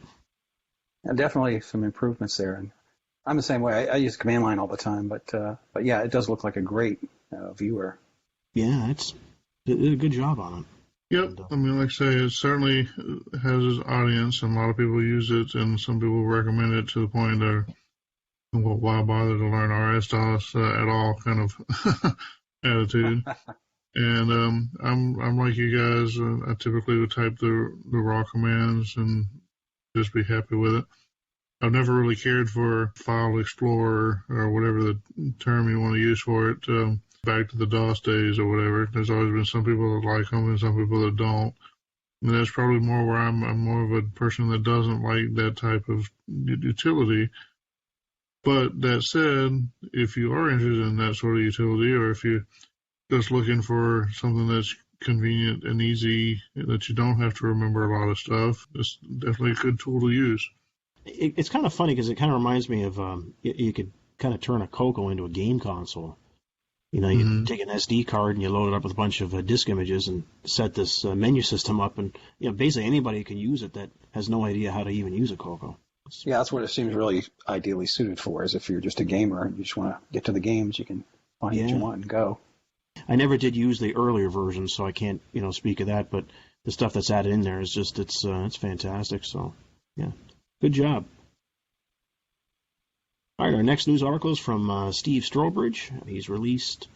definitely some improvements there. And I'm the same way. I use command line all the time, but yeah, it does look like a great viewer. Yeah, it did a good job on it. Yep. I mean, like I say, it certainly has its audience, and a lot of people use it, and some people recommend it to the point of, well, why bother to learn RS-DOS at all kind of attitude. And I'm like you guys. I typically would type the raw commands and just be happy with it. I've never really cared for File Explorer or whatever the term you want to use for it, back to the DOS days or whatever. There's always been some people that like them and some people that don't. And that's probably more where I'm more of a person that doesn't like that type of utility. But that said, if you are interested in that sort of utility, or if you're just looking for something that's convenient and easy, that you don't have to remember a lot of stuff, it's definitely a good tool to use. It's kind of funny because it kind of reminds me of you could kind of turn a CoCo into a game console. You know, you take an SD card and you load it up with a bunch of disk images and set this menu system up, and basically anybody can use it that has no idea how to even use a CoCo. Yeah, that's what it seems really ideally suited for, is if you're just a gamer and you just want to get to the games, you can find what you want and go. I never did use the earlier version, so I can't, speak of that, but the stuff that's added in there is just, it's fantastic, so, yeah, good job. All right, our next news article is from Steve Strobridge. He's released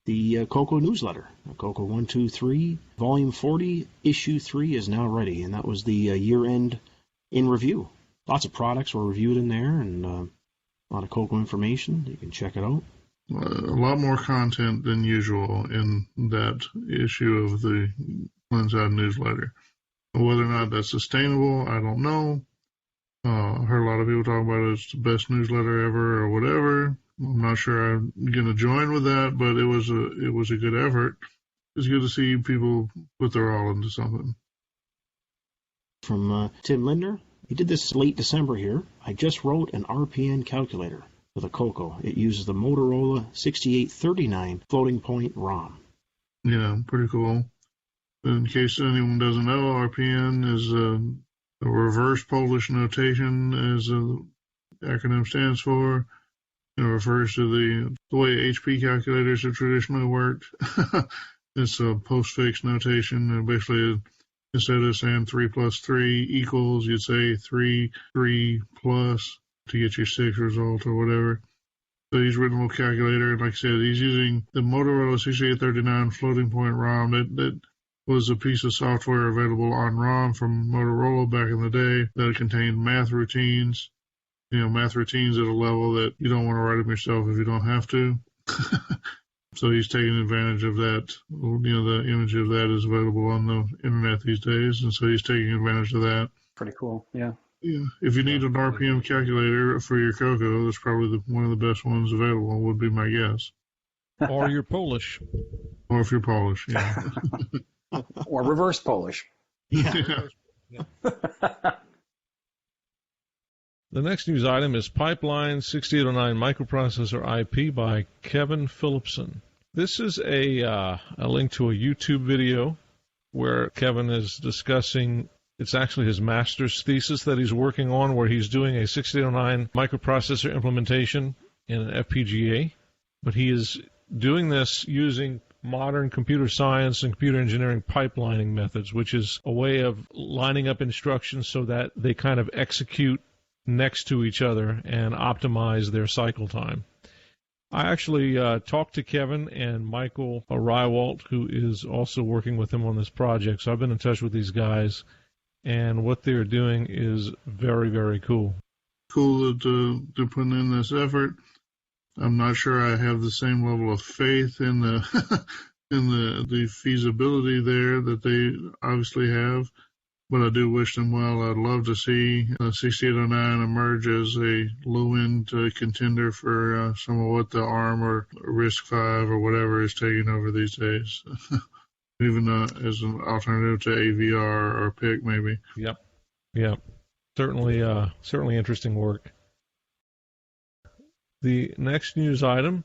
the CoCo newsletter. CoCo 123, Volume 40, Issue 3 is now ready, and that was the year-end in review. Lots of products were reviewed in there, and a lot of CoCo information. You can check it out. A lot more content than usual in that issue of the Lenside newsletter. Whether or not that's sustainable, I don't know. I heard a lot of people talk about it's the best newsletter ever or whatever. I'm not sure I'm going to join with that, but it was a good effort. It's good to see people put their all into something. From Tim Lindner, he did this late December here. I just wrote an RPN calculator with a CoCo. It uses the Motorola 6839 floating point ROM. Yeah, pretty cool. In case anyone doesn't know, RPN is a reverse Polish notation, as the acronym stands for. It refers to the way HP calculators have traditionally worked. It's a postfix notation, and basically instead of saying 3 plus 3 equals, you'd say 3 plus to get your 6 result or whatever. So he's written a little calculator, and like I said, he's using the Motorola 6839 floating point ROM. That was a piece of software available on ROM from Motorola back in the day that contained math routines. Math routines at a level that you don't want to write them yourself if you don't have to. So he's taking advantage of that. The image of that is available on the internet these days, and so he's taking advantage of that. Pretty cool, yeah. Yeah. If you need an RPM calculator for your CoCo, that's probably one of the best ones available, would be my guess. Or you're Polish. Or if you're Polish, yeah. Or reverse Polish. Yeah. The next news item is Pipeline 6809 Microprocessor IP by Kevin Phillipson. This is a link to a YouTube video where Kevin is discussing, it's actually his master's thesis that he's working on, where he's doing a 6809 microprocessor implementation in an FPGA. But he is doing this using modern computer science and computer engineering pipelining methods, which is a way of lining up instructions so that they kind of execute next to each other and optimize their cycle time. I actually talked to Kevin and Michael Rywalt, who is also working with him on this project. So I've been in touch with these guys, and what they're doing is very, very cool. Cool that they're putting in this effort. I'm not sure I have the same level of faith in the the feasibility there that they obviously have. But I do wish them well. I'd love to see 6809 emerge as a low-end contender for some of what the ARM or RISC-V or whatever is taking over these days, even as an alternative to AVR or PIC maybe. Yep. Certainly interesting work. The next news item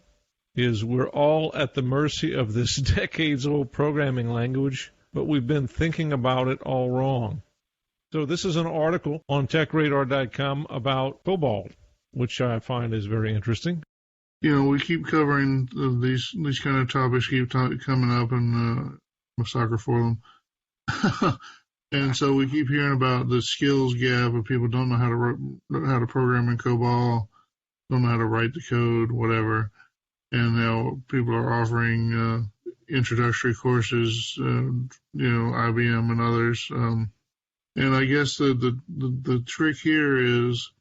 is we're all at the mercy of this decades-old programming language, but we've been thinking about it all wrong. So this is an article on TechRadar.com about Cobalt, which I find is very interesting. You know, we keep covering these kind of topics coming up, and I'm a sucker for them. And so we keep hearing about the skills gap of people don't know how to program in COBOL, don't know how to write the code, whatever. And now people are offering introductory courses, IBM and others. And I guess the trick here is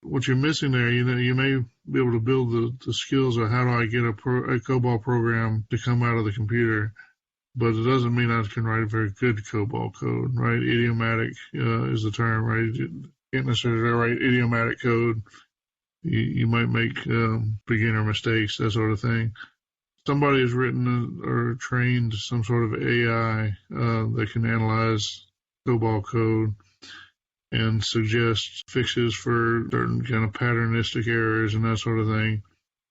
what you're missing there. You know, you may be able to build the skills of how do I get a COBOL program to come out of the computer, but it doesn't mean I can write a very good COBOL code, right? Idiomatic is the term, right? You can't necessarily write idiomatic code. You might make beginner mistakes, that sort of thing. Somebody has written or trained some sort of AI that can analyze COBOL code and suggest fixes for certain kind of patternistic errors and that sort of thing.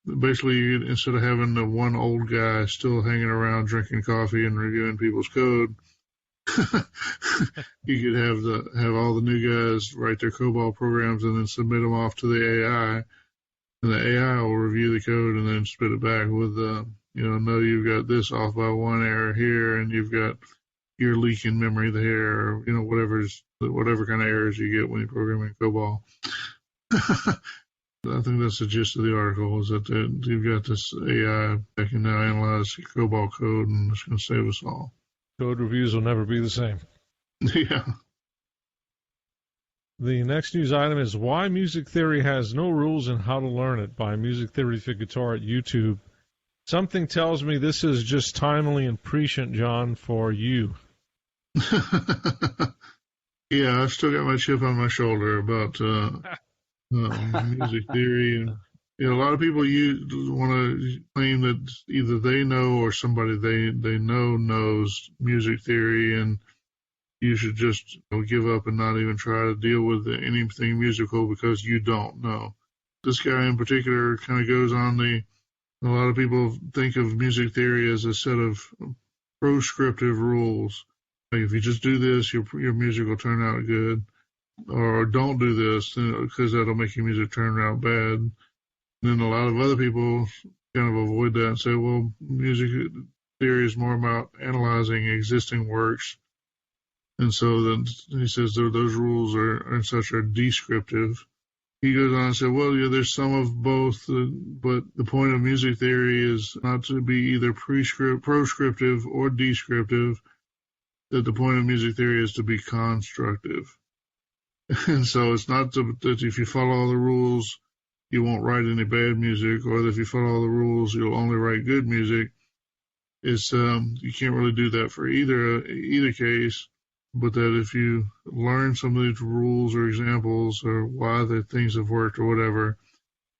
Basically, instead of having the one old guy still hanging around drinking coffee and reviewing people's code, you could have all the new guys write their COBOL programs and then submit them off to the AI, and the AI will review the code and then spit it back with, no, you've got this off by one error here, and you've got your leaking memory there, or, whatever kind of errors you get when you program in COBOL. I think that's the gist of the article, is that you've got this AI that can now analyze COBOL code, and it's going to save us all. Code reviews will never be the same. Yeah. The next news item is Why Music Theory Has No Rules and How to Learn It by Music Theory for Guitar at YouTube. Something tells me this is just timely and prescient, John, for you. Yeah, I've still got my chip on my shoulder about music theory. And a lot of people want to claim that either they know or somebody they know knows music theory, and you should just give up and not even try to deal with anything musical because you don't know. This guy in particular kind of goes on a lot of people think of music theory as a set of proscriptive rules. Like if you just do this, your music will turn out good, or don't do this because that'll make your music turn out bad. And then a lot of other people kind of avoid that and say, well, music theory is more about analyzing existing works. And so then he says those rules are descriptive. He goes on and said, well, yeah, there's some of both, but the point of music theory is not to be either proscriptive or descriptive, that the point of music theory is to be constructive. And so it's not that if you follow all the rules, you won't write any bad music, or that if you follow all the rules, you'll only write good music. It's you can't really do that for either case. But that if you learn some of these rules or examples or why the things have worked or whatever,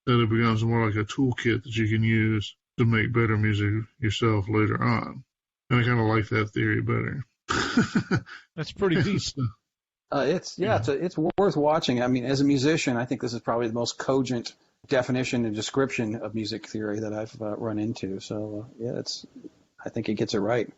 that it becomes more like a toolkit that you can use to make better music yourself later on. And I kind of like that theory better. That's pretty decent. It's worth watching. I mean, as a musician, I think this is probably the most cogent definition and description of music theory that I've run into. So, I think it gets it right.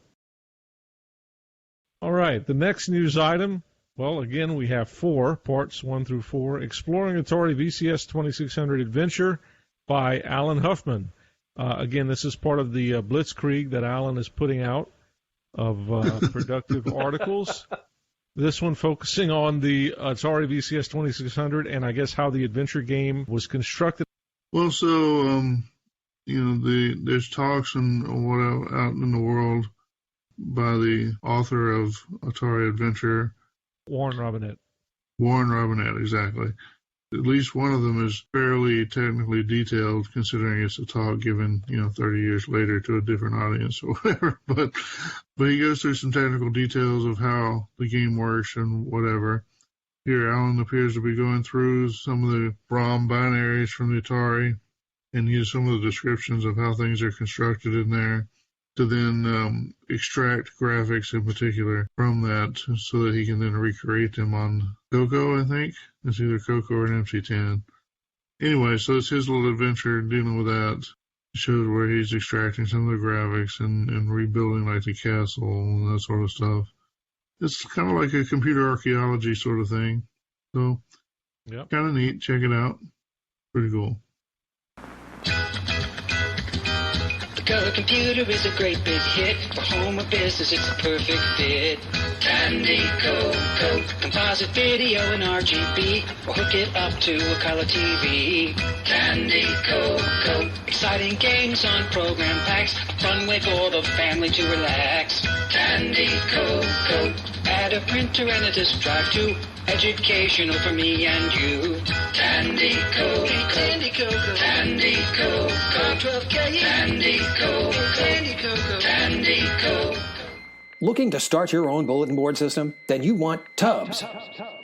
All right, the next news item, well, again, we have 4 parts, 1 through 4, Exploring Atari VCS 2600 Adventure by Alan Huffman. Again, this is part of the Blitzkrieg that Alan is putting out of productive articles. This one focusing on the Atari VCS 2600 and I guess how the adventure game was constructed. Well, so, there's talks and what out in the world by the author of Atari Adventure. Warren Robinett. Warren Robinett, exactly. At least one of them is fairly technically detailed, considering it's a talk given, 30 years later to a different audience or whatever. But he goes through some technical details of how the game works and whatever. Here, Alan appears to be going through some of the ROM binaries from the Atari and use some of the descriptions of how things are constructed in there, to then extract graphics in particular from that so that he can then recreate them on CoCo, I think. It's either CoCo or an MC10. Anyway, so it's his little adventure dealing with that. It shows where he's extracting some of the graphics and rebuilding like the castle and that sort of stuff. it's kind of like a computer archaeology sort of thing. So, Yep. kind of neat. Check it out. Pretty cool. The color computer is a great big hit. For home or business, it's a perfect fit. Candy CoCo, composite video and RGB, or hook it up to a color TV. Candy CoCo, exciting games on program packs, a fun way for the family to relax. Candy CoCo, add a printer and a disk drive too, educational for me and you. Candy CoCo, Candy CoCo, Candy CoCo, 12K, Candy CoCo, Candy CoCo, Candy CoCo. Looking to start your own bulletin board system? Then you want Tubbs,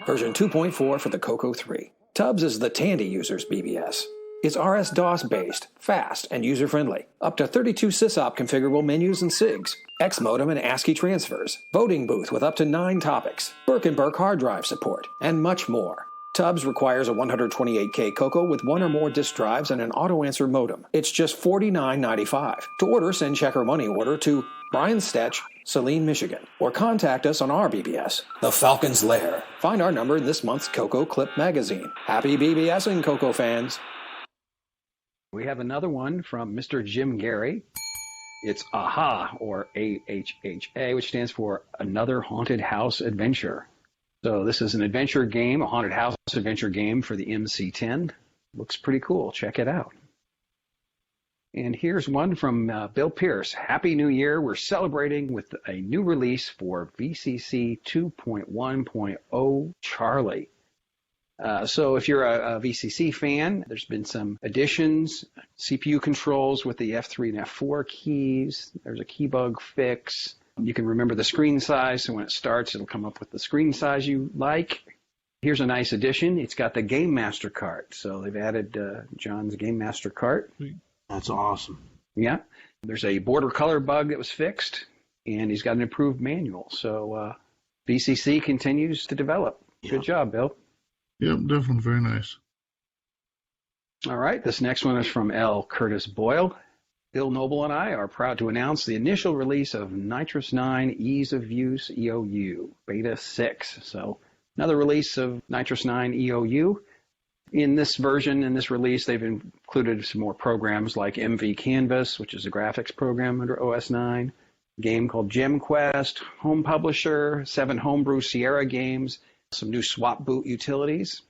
version 2.4 for the CoCo 3. Tubbs is the Tandy user's BBS. It's RS-DOS based, fast, and user-friendly. Up to 32 sysop configurable menus and SIGs, X modem and ASCII transfers, voting booth with up to 9 topics, Birkenberg hard drive support, and much more. Tubbs requires a 128K CoCo with 1 or more disk drives and an auto-answer modem. It's just $49.95. To order, send check or money order to Brian Stetch, Saline, Michigan, or contact us on our BBS, The Falcon's Lair. Find our number in this month's CoCo Clip magazine. Happy BBSing, CoCo fans. We have another one from Mr. Jim Gary. It's AHA, or AHHA, which stands for Another Haunted House Adventure. So this is an adventure game, a haunted house adventure game for the MC10. Looks pretty cool. Check it out. And here's one from Bill Pierce. Happy New Year. We're celebrating with a new release for VCC 2.1.0 Charlie. So if you're a VCC fan, there's been some additions, CPU controls with the F3 and F4 keys. There's a key bug fix. You can remember the screen size, so when it starts, it'll come up with the screen size you like. Here's a nice addition. It's got the Game Master cart. So they've added John's Game Master cart. That's awesome. Yeah. There's a border color bug that was fixed, and he's got an improved manual. So VCC continues to develop. Good job, Bill. Yep, definitely very nice. All right, this next one is from L. Curtis Boyle. Bill Noble and I are proud to announce the initial release of Nitrous 9 Ease of Use EOU, Beta 6. So another release of Nitrous 9 EOU. In this version, in this release, they've included some more programs like MV Canvas, which is a graphics program under OS 9, a game called Gem Quest, Home Publisher, 7 Homebrew Sierra games, some new swap boot utilities,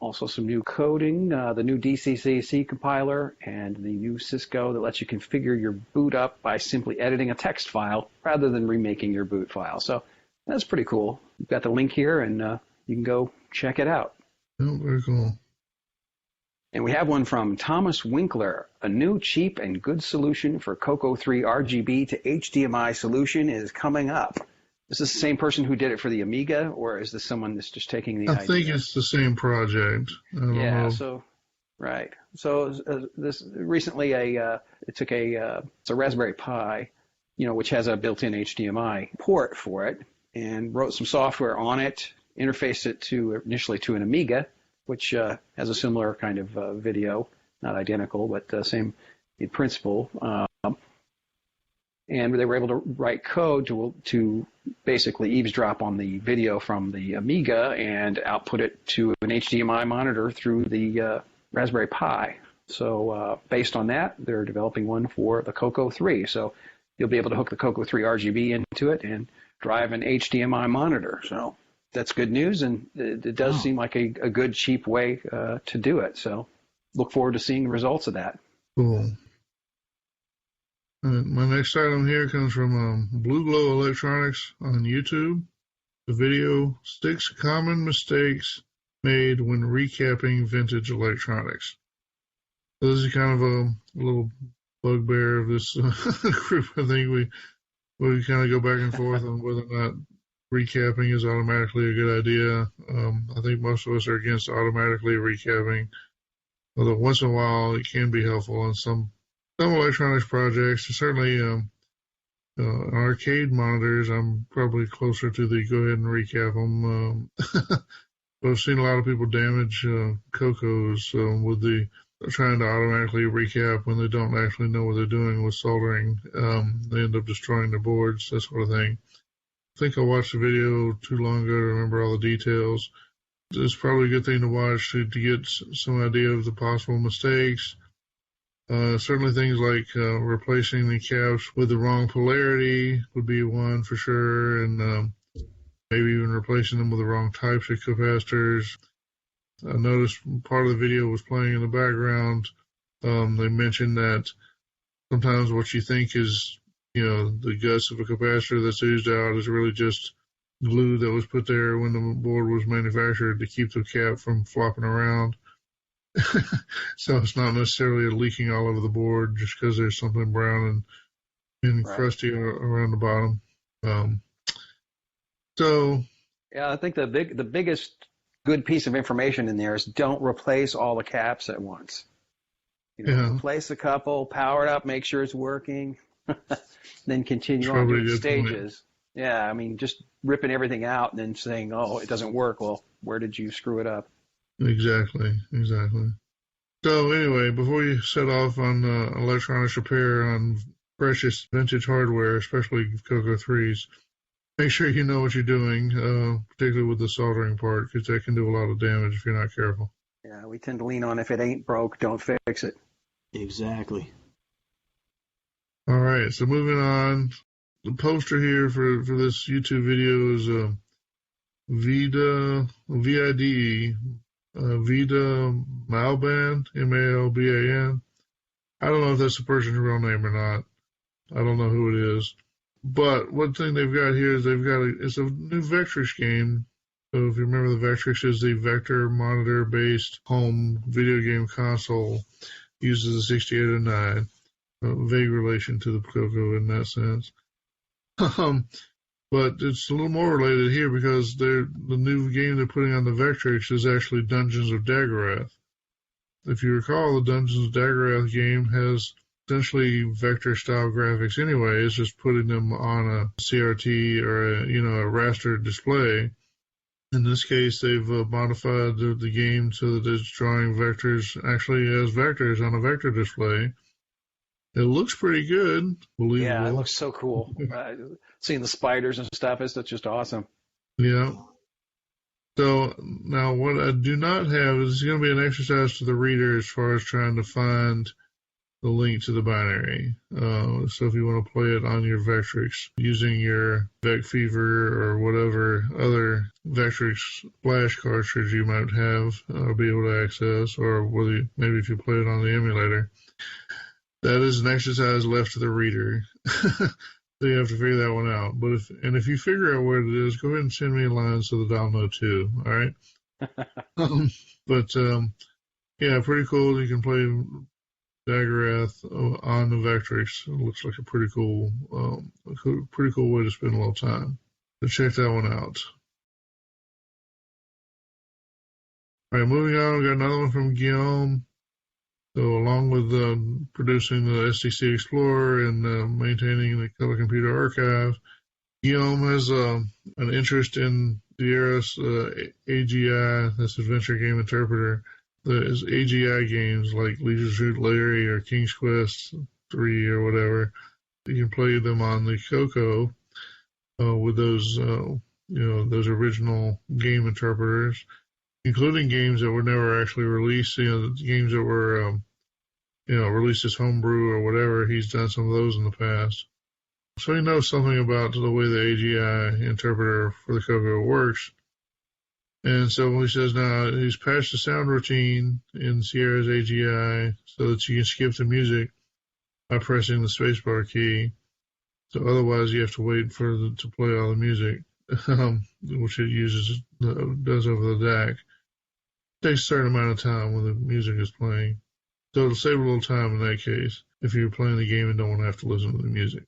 also some new coding, the new DCC compiler, and the new Cisco that lets you configure your boot up by simply editing a text file rather than remaking your boot file. So that's pretty cool. You've got the link here, and you can go check it out. Oh, very cool. And we have one from Thomas Winkler. A new, cheap, and good solution for CoCo 3 RGB to HDMI solution is coming up. Is this the same person who did it for the Amiga, or is this someone that's just taking the idea? I think it's the same project. I don't know. So, right. So this recently it's a Raspberry Pi, which has a built-in HDMI port for it, and wrote some software on it, interfaced it initially to an Amiga, which has a similar kind of video, not identical, but same in principle. And they were able to write code to basically eavesdrop on the video from the Amiga and output it to an HDMI monitor through the Raspberry Pi. So based on that, they're developing one for the CoCo 3. So you'll be able to hook the CoCo 3 RGB into it and drive an HDMI monitor. So that's good news, and it does seem like a good, cheap way to do it. So look forward to seeing the results of that. Cool. My next item here comes from Blue Glow Electronics on YouTube. The video, 6 common mistakes made when recapping vintage electronics. So this is kind of a little bugbear of this group. I think we kind of go back and forth on whether or not recapping is automatically a good idea. I think most of us are against automatically recapping, although once in a while it can be helpful in some electronics projects. Certainly arcade monitors, I'm probably closer to the go ahead and recap them. But I've seen a lot of people damage CoCos with the trying to automatically recap when they don't actually know what they're doing with soldering. They end up destroying their boards, that sort of thing. think I watched the video too long ago to remember all the details. It's probably a good thing to watch to get some idea of the possible mistakes. Certainly things like replacing the caps with the wrong polarity would be one for sure, and maybe even replacing them with the wrong types of capacitors. I noticed part of the video was playing in the background. They mentioned that sometimes what you think is, the guts of a capacitor that's oozed out is really just glue that was put there when the board was manufactured to keep the cap from flopping around. So it's not necessarily leaking all over the board just because there's something brown and crusty around the bottom. I think the biggest good piece of information in there is don't replace all the caps at once. Replace a couple, power it up, make sure it's working, then continue on to the stages. Point. Yeah, I mean, just ripping everything out and then saying, oh, it doesn't work. Well, where did you screw it up? Exactly. So anyway, before you set off on electronics repair on precious vintage hardware, especially CoCo 3s, make sure you know what you're doing, particularly with the soldering part, because that can do a lot of damage if you're not careful. Yeah, we tend to lean on if it ain't broke, don't fix it. Exactly. All right, so moving on. The poster here for this YouTube video is Vida, V-I-D-E, Vida Malban, M-A-L-B-A-N. I don't know if that's the person's real name or not. I don't know who it is. But one thing they've got here is it's a new Vectrex game. So if you remember, the Vectrex is the vector monitor-based home video game console. Uses the 6809. Vague relation to the CoCo in that sense. But it's a little more related here because the new game they're putting on the Vectrex is actually Dungeons of Daggerath. If you recall, the Dungeons of Daggerath game has essentially vector-style graphics anyway. It's just putting them on a CRT or a raster display. In this case, they've modified the game so that it's drawing vectors actually as vectors on a vector display. It looks pretty good, believable. Yeah, it looks so cool. Seeing the spiders and stuff is just awesome. Yeah. So now what I do not have is going to be an exercise to the reader as far as trying to find the link to the binary. So if you want to play it on your Vectrex using your VecFever or whatever other Vectrex flash cartridge you might have or be able to access, or maybe if you play it on the emulator, that is an exercise left to the reader. So you have to figure that one out. But if you figure out where it is, go ahead and send me a line so that I'll know too. All right. Yeah, pretty cool. You can play Daggerath on the Vectrex. It looks like a pretty cool way to spend a little time. So check that one out. All right, moving on, we got another one from Guillaume. So along with producing the SDC Explorer and maintaining the Color Computer Archive, Guillaume has an interest in the Eros AGI, that's Adventure Game Interpreter. There's AGI games like Leisure Suit Larry or King's Quest 3 or whatever. You can play them on the CoCo with those original game interpreters, including games that were never actually released. Games that were released as homebrew or whatever. He's done some of those in the past, so he knows something about the way the AGI interpreter for the CoCo works. And so he says now he's patched the sound routine in Sierra's AGI so that you can skip the music by pressing the spacebar key. So otherwise you have to wait to play all the music, which it does over the DAC. It takes a certain amount of time when the music is playing. So it'll save a little time in that case if you're playing the game and don't want to have to listen to the music.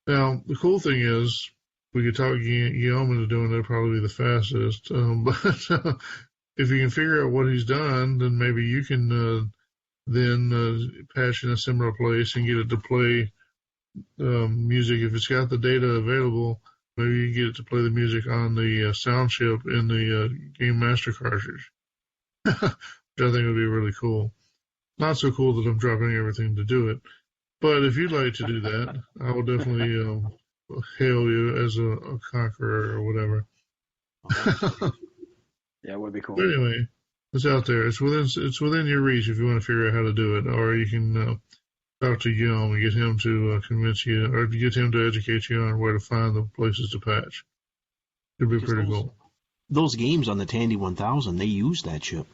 Now, the cool thing is, we could talk Guillaume into doing it, probably be the fastest. But if you can figure out what he's done, then maybe you can patch in a similar place and get it to play music. If it's got the data available, maybe you can get it to play the music on the sound chip in the Game Master cartridge, which I think would be really cool. Not so cool that I'm dropping everything to do it. But if you'd like to do that, I will definitely hail you as a conqueror or whatever. Yeah, it would be cool. But anyway, it's out there. It's within your reach if you want to figure out how to do it, or you can talk to Guillaume and get him to convince you, or get him to educate you on where to find the places to patch. It'd be pretty cool. Those games on the Tandy 1000, they use that chip.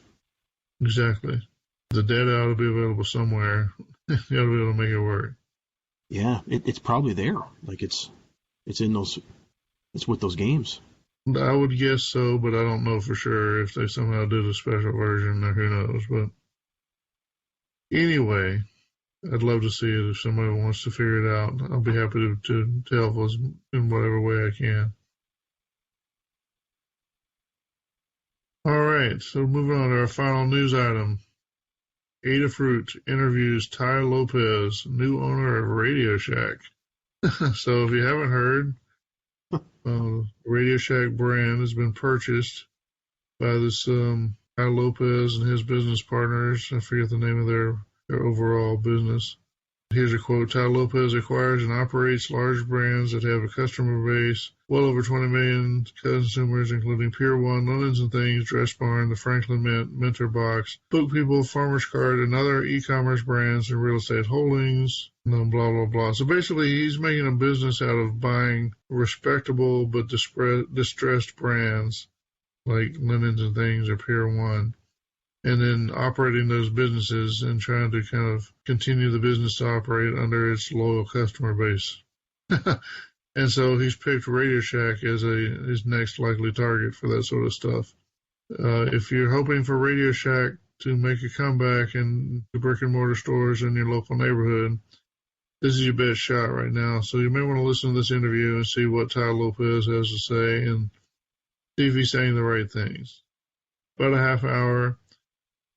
Exactly. The data ought to be available somewhere. You ought to be able to make it work. Yeah, it's probably there. Like it's in those. It's with those games. I would guess so, but I don't know for sure if they somehow did a special version or who knows. But anyway, I'd love to see it if somebody wants to figure it out. I'll be happy to help us in whatever way I can. All right, so moving on to our final news item. Adafruit interviews Ty Lopez, new owner of Radio Shack. So if you haven't heard, Radio Shack brand has been purchased by this Ty Lopez and his business partners. I forget the name of their overall business. Here's a quote. Ty Lopez acquires and operates large brands that have a customer base well over 20 million consumers, including Pier 1, Linens and Things, Dress Barn, the Franklin Mint, Mentor Box, Book People, Farmer's Cart, and other e-commerce brands and real estate holdings, and blah, blah, blah. So basically, he's making a business out of buying respectable but distressed brands like Linens and Things or Pier 1. And then operating those businesses and trying to kind of continue the business to operate under its loyal customer base. And so he's picked Radio Shack as his next likely target for that sort of stuff. If you're hoping for Radio Shack to make a comeback in the brick and mortar stores in your local neighborhood, this is your best shot right now. So you may want to listen to this interview and see what Ty Lopez has to say and see if he's saying the right things. About a half hour.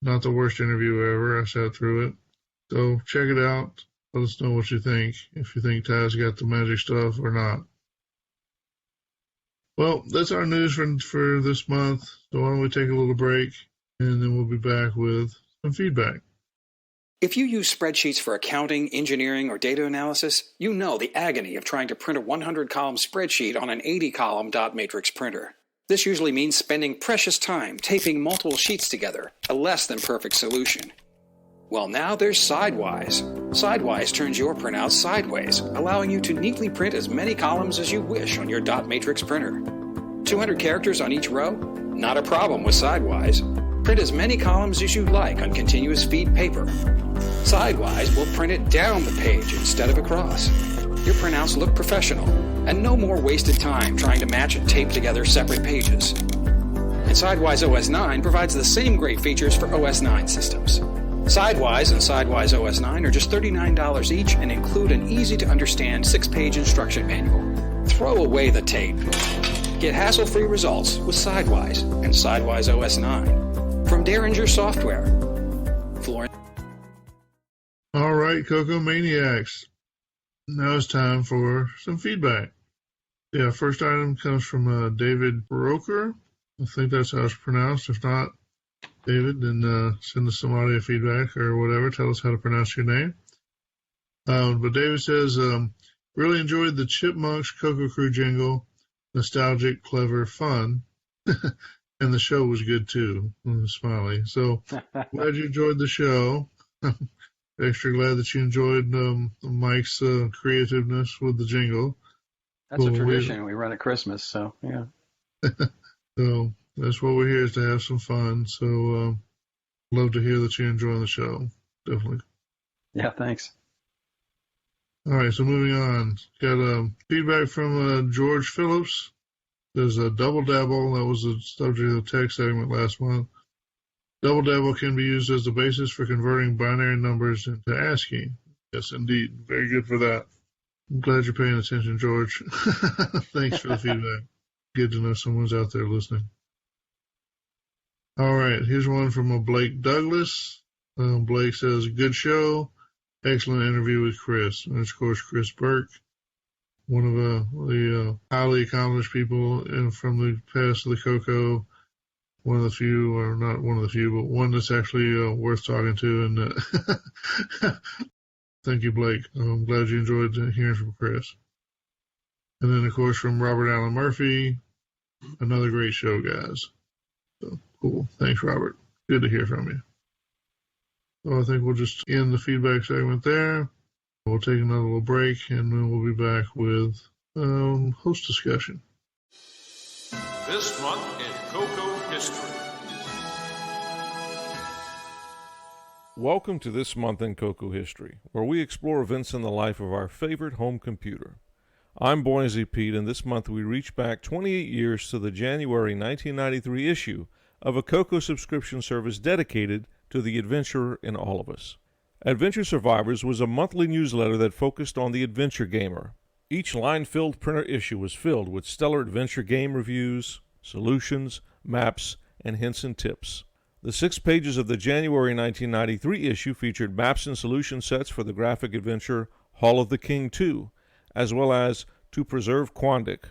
Not the worst interview ever. I sat through it. So check it out. Let us know what you think, if you think Ty's got the magic stuff or not. Well, that's our news for this month. So why don't we take a little break, and then we'll be back with some feedback. If you use spreadsheets for accounting, engineering, or data analysis, you know the agony of trying to print a 100-column spreadsheet on an 80-column dot matrix printer. This usually means spending precious time taping multiple sheets together, a less than perfect solution. Well, now there's Sidewise. Sidewise turns your printout sideways, allowing you to neatly print as many columns as you wish on your dot matrix printer. 200 characters on each row? Not a problem with Sidewise. Print as many columns as you like on continuous feed paper. Sidewise will print it down the page instead of across. Your printouts look professional, and no more wasted time trying to match and tape together separate pages. And Sidewise OS 9 provides the same great features for OS 9 systems. Sidewise and Sidewise OS 9 are just $39 each and include an easy-to-understand 6-page instruction manual. Throw away the tape. Get hassle-free results with Sidewise and Sidewise OS 9. From Derringer Software. All right, Coco Maniacs. Now it's time for some feedback. Yeah, first item comes from David Broker. I think that's how it's pronounced. If not, David, then send us some audio feedback or whatever. Tell us how to pronounce your name. But David says, really enjoyed the Chipmunks CoCo Crew jingle. Nostalgic, clever, fun. And the show was good too. Smiley. So glad you enjoyed the show. Extra glad that you enjoyed Mike's creativeness with the jingle. That's a tradition we run at Christmas, so yeah. So that's what we're here, is to have some fun. So love to hear that you're enjoying the show. Definitely. Yeah, thanks. All right, so moving on. Got feedback from George Phillips. There's a Double Dabble. That was the subject of the tech segment last month. Double Dabble can be used as the basis for converting binary numbers into ASCII. Yes, indeed. Very good for that. I'm glad you're paying attention, George. Thanks for the feedback. Good to know someone's out there listening. All right, here's one from Blake Douglas. Blake says, good show. Excellent interview with Chris. And it's, of course, Chris Burke, one of the highly accomplished people from the past of the CoCo. One of the few, or not one of the few, but one that's actually worth talking to. And thank you, Blake. I'm glad you enjoyed hearing from Chris. And then, of course, from Robert Allen Murphy, another great show, guys. So, cool. Thanks, Robert. Good to hear from you. So I think we'll just end the feedback segment there. We'll take another little break, and then we'll be back with host discussion. This month in CoCo History. Welcome to This Month in CoCo History, where we explore events in the life of our favorite home computer. I'm Boise Pete, and this month we reach back 28 years to the January 1993 issue of a CoCo subscription service dedicated to the adventurer in all of us. Adventure Survivors was a monthly newsletter that focused on the adventure gamer. Each line-filled printer issue was filled with stellar adventure game reviews, solutions, maps, and hints and tips. The 6 pages of the January 1993 issue featured maps and solution sets for the graphic adventure Hall of the King 2, as well as To Preserve Quandic.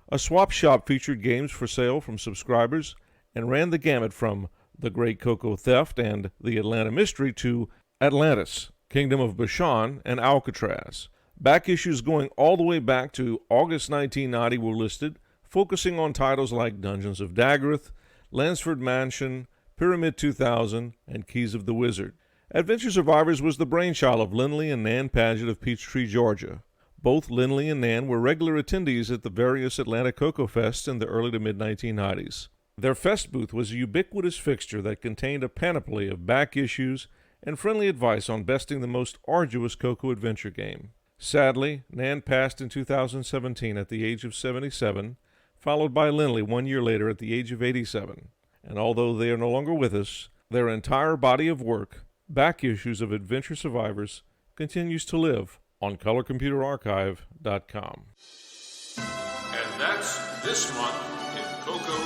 A swap shop featured games for sale from subscribers and ran the gamut from The Great CoCo Theft and The Atlanta Mystery to Atlantis, Kingdom of Bashan, and Alcatraz. Back issues going all the way back to August 1990 were listed, focusing on titles like Dungeons of Daggerth, Lansford Mansion, Pyramid 2000, and Keys of the Wizard. Adventure Survivors was the brainchild of Lindley and Nan Padgett of Peachtree, Georgia. Both Lindley and Nan were regular attendees at the various Atlanta CoCo Fests in the early to mid-1990s. Their fest booth was a ubiquitous fixture that contained a panoply of back issues and friendly advice on besting the most arduous CoCo adventure game. Sadly, Nan passed in 2017 at the age of 77, followed by Lindley 1 year later at the age of 87. And although they are no longer with us, their entire body of work, back issues of Adventure Survivors, continues to live on ColorComputerArchive.com. And that's This Month in CoCo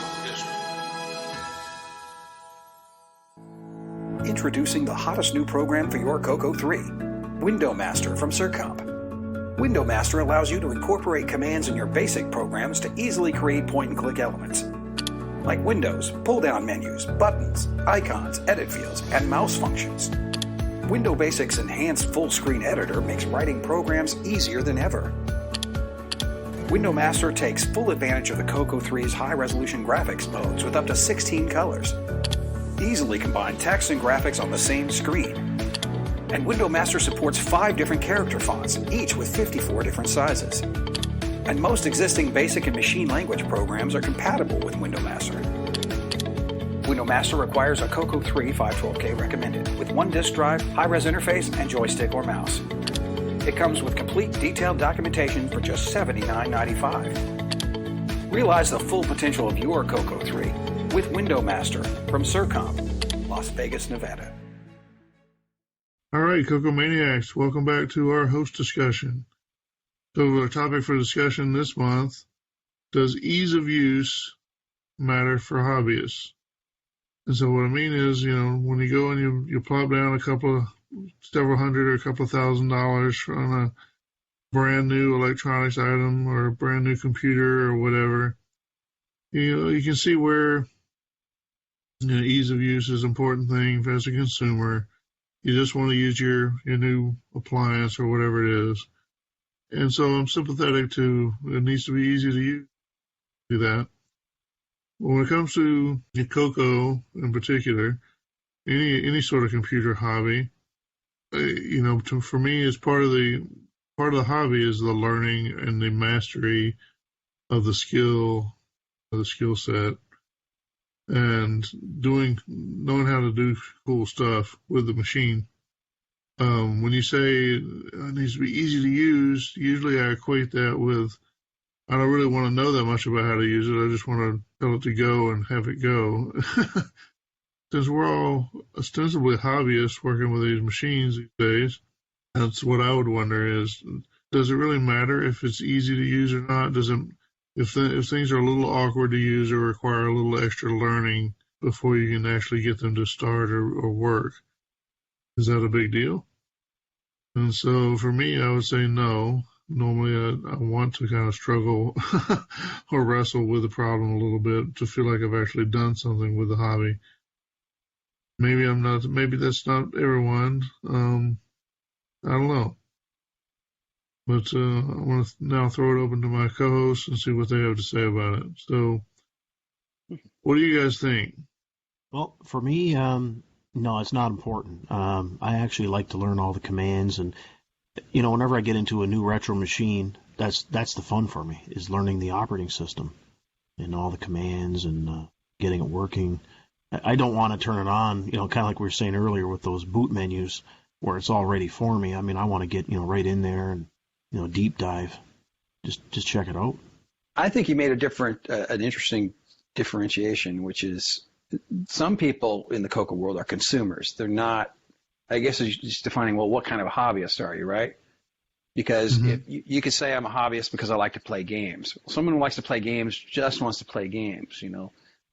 History. Introducing the hottest new program for your CoCo 3, Window Master from Circomp. Window Master allows you to incorporate commands in your basic programs to easily create point-and-click elements, like windows, pull-down menus, buttons, icons, edit fields, and mouse functions. Window Basics' enhanced full-screen editor makes writing programs easier than ever. Window Master takes full advantage of the CoCo 3's high-resolution graphics modes with up to 16 colors. Easily combine text and graphics on the same screen. And Window Master supports 5 different character fonts, each with 54 different sizes. And most existing basic and machine language programs are compatible with Window Master. Window Master requires a CoCo 3 512K recommended with 1 disk drive, high-res interface, and joystick or mouse. It comes with complete detailed documentation for just $79.95. Realize the full potential of your CoCo 3 with Window Master from Circomp, Las Vegas, Nevada. All right, CoCo Maniacs, welcome back to our host discussion. So our topic for discussion this month, does ease of use matter for hobbyists? And so what I mean is, when you go and you plop down several hundred or a couple $1,000s on a brand new electronics item or a brand new computer or whatever, you can see where ease of use is an important thing as a consumer. You just want to use your new appliance or whatever it is. And so I'm sympathetic to it needs to be easy to use. Do that. When it comes to CoCo in particular, any sort of computer hobby, for me, it's part of the hobby is the learning and the mastery of the skill set, and knowing how to do cool stuff with the machine. When you say it needs to be easy to use, usually I equate that with I don't really want to know that much about how to use it. I just want to tell it to go and have it go. Since we're all ostensibly hobbyists working with these machines these days, that's what I would wonder is, does it really matter if it's easy to use or not? If things are a little awkward to use or require a little extra learning before you can actually get them to start or work, is that a big deal? And so for me, I would say no. Normally, I want to kind of struggle or wrestle with the problem a little bit to feel like I've actually done something with the hobby. Maybe I'm not. Maybe that's not everyone. I don't know. But I want to now throw it open to my co-hosts and see what they have to say about it. So, what do you guys think? Well, for me, no, it's not important. I actually like to learn all the commands, and whenever I get into a new retro machine, that's the fun for me, is learning the operating system and all the commands and getting it working. I don't want to turn it on, kind of like we were saying earlier with those boot menus where it's all ready for me. I mean, I want to get right in there and deep dive, just check it out. I think you made an interesting differentiation, which is some people in the CoCo world are consumers. They're not, I guess it's just defining, well, what kind of a hobbyist are you, right? Because if you could say I'm a hobbyist because I like to play games. Someone who likes to play games just wants to play games,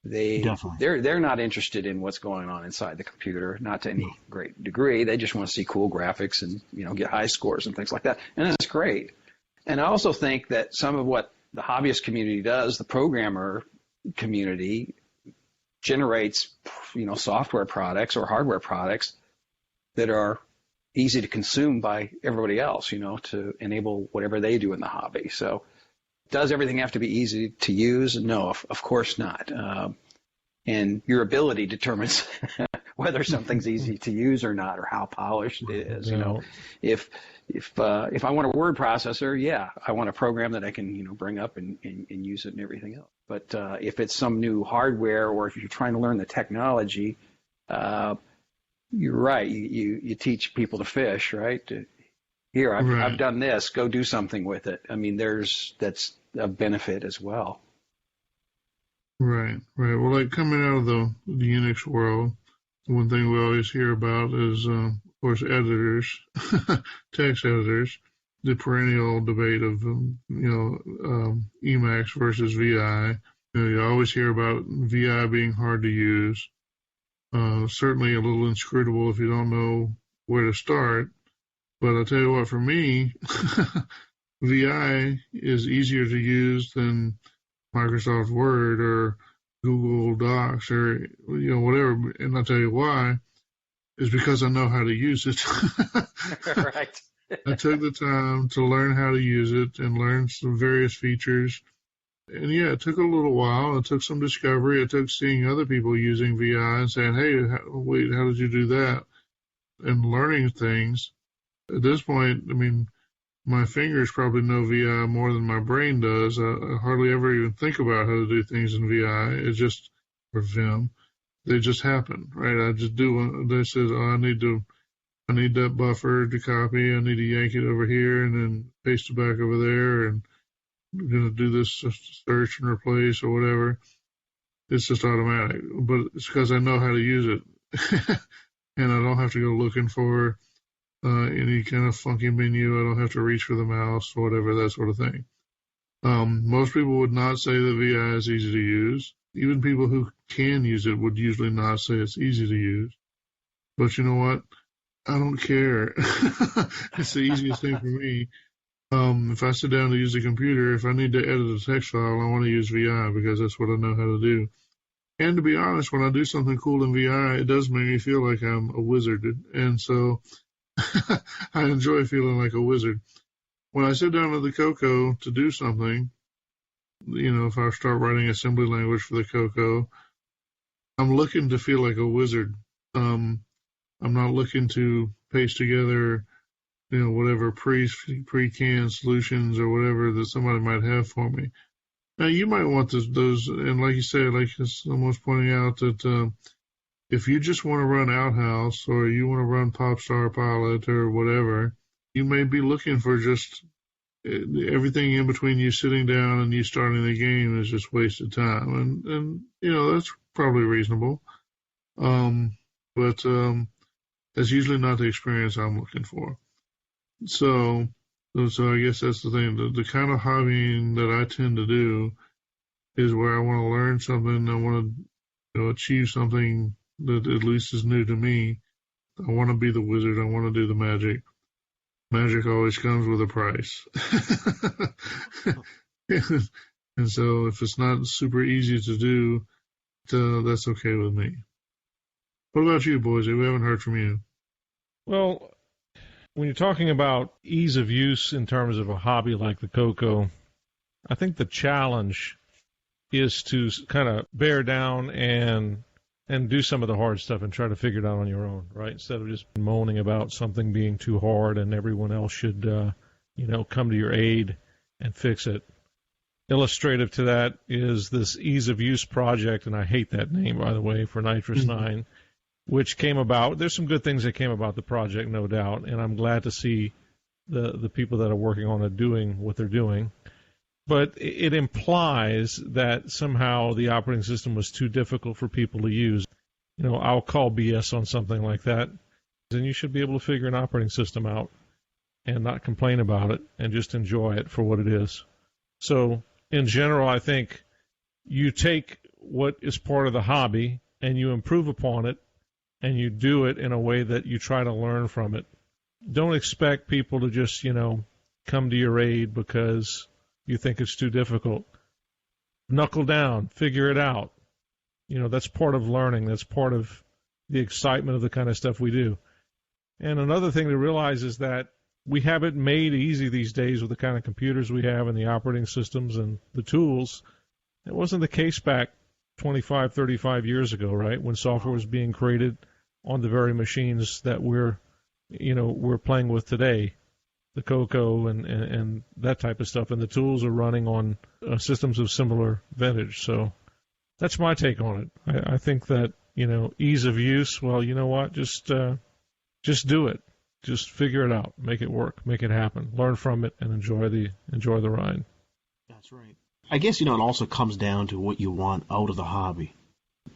They're not interested in what's going on inside the computer, not to any great degree. They just want to see cool graphics and, get high scores and things like that. And that's great. And I also think that some of what the hobbyist community does, the programmer community, generates, software products or hardware products that are easy to consume by everybody else, to enable whatever they do in the hobby. So does everything have to be easy to use? No, of course not. And your ability determines whether something's easy to use or not, or how polished it is. If I want a word processor, yeah, I want a program that I can bring up and use it and everything else. But if it's some new hardware, or if you're trying to learn the technology, you're right. You teach people to fish, right? Here, I've done this. Go do something with it. I mean, that's a benefit as well. Right. Well, like coming out of the Unix world, one thing we always hear about is, of course, editors, text editors, the perennial debate of, Emacs versus VI. You always hear about VI being hard to use. Certainly a little inscrutable if you don't know where to start. But I'll tell you what, for me, VI is easier to use than Microsoft Word or Google Docs or, whatever. And I'll tell you why, is because I know how to use it. Right. I took the time to learn how to use it and learn some various features. And yeah, it took a little while. It took some discovery. It took seeing other people using VI and saying, hey, wait, how did you do that? And learning things. At this point, I mean, my fingers probably know VI more than my brain does. I hardly ever even think about how to do things in VI. It just, or Vim, they just happen, right? I just do. They said, oh, I need that buffer to copy. I need to yank it over here and then paste it back over there. And I'm going to do this search and replace or whatever. It's just automatic. But it's because I know how to use it. And I don't have to go looking for any kind of funky menu. I don't have to reach for the mouse or whatever, that sort of thing. Most people would not say that VI is easy to use. Even people who can use it would usually not say it's easy to use. But you know what? I don't care. It's the easiest thing for me. If I sit down to use a computer, if I need to edit a text file, I want to use VI because that's what I know how to do. And to be honest, when I do something cool in VI, it does make me feel like I'm a wizard. And so I enjoy feeling like a wizard. When I sit down at the CoCo to do something, if I start writing assembly language for the CoCo, I'm looking to feel like a wizard. I'm not looking to paste together, whatever pre-canned solutions or whatever that somebody might have for me. Now, you might want those, and like you said, like someone was pointing out, that if you just want to run Outhouse or you want to run Popstar Pilot or whatever, you may be looking for just everything in between you sitting down and you starting the game is just wasted time. And that's probably reasonable. But that's usually not the experience I'm looking for. So I guess that's the thing. The kind of hobbying that I tend to do is where I want to learn something. I want to achieve something that at least is new to me. I want to be the wizard. I want to do the magic. Magic always comes with a price. And so if it's not super easy to do, that's okay with me. What about you, boys? We haven't heard from you. Well, when you're talking about ease of use in terms of a hobby like the CoCo, I think the challenge is to kind of bear down and do some of the hard stuff and try to figure it out on your own, right? Instead of just moaning about something being too hard and everyone else should, come to your aid and fix it. Illustrative to that is this ease of use project, and I hate that name, by the way, for Nitrous 9, which came about. There's some good things that came about the project, no doubt, and I'm glad to see the people that are working on it doing what they're doing. But it implies that somehow the operating system was too difficult for people to use. I'll call BS on something like that. Then you should be able to figure an operating system out and not complain about it and just enjoy it for what it is. So, in general, I think you take what is part of the hobby and you improve upon it and you do it in a way that you try to learn from it. Don't expect people to just, come to your aid because you think it's too difficult. Knuckle down, figure it out. That's part of learning. That's part of the excitement of the kind of stuff we do. And another thing to realize is that we have it made easy these days with the kind of computers we have and the operating systems and the tools. It wasn't the case back 25, 35 years ago, right, when software was being created on the very machines that we're playing with today, the CoCo and that type of stuff, and the tools are running on systems of similar vintage. So that's my take on it. I think that, ease of use, well, you know what, just do it. Just figure it out, make it work, make it happen, learn from it, and enjoy the ride. That's right. I guess, it also comes down to what you want out of the hobby.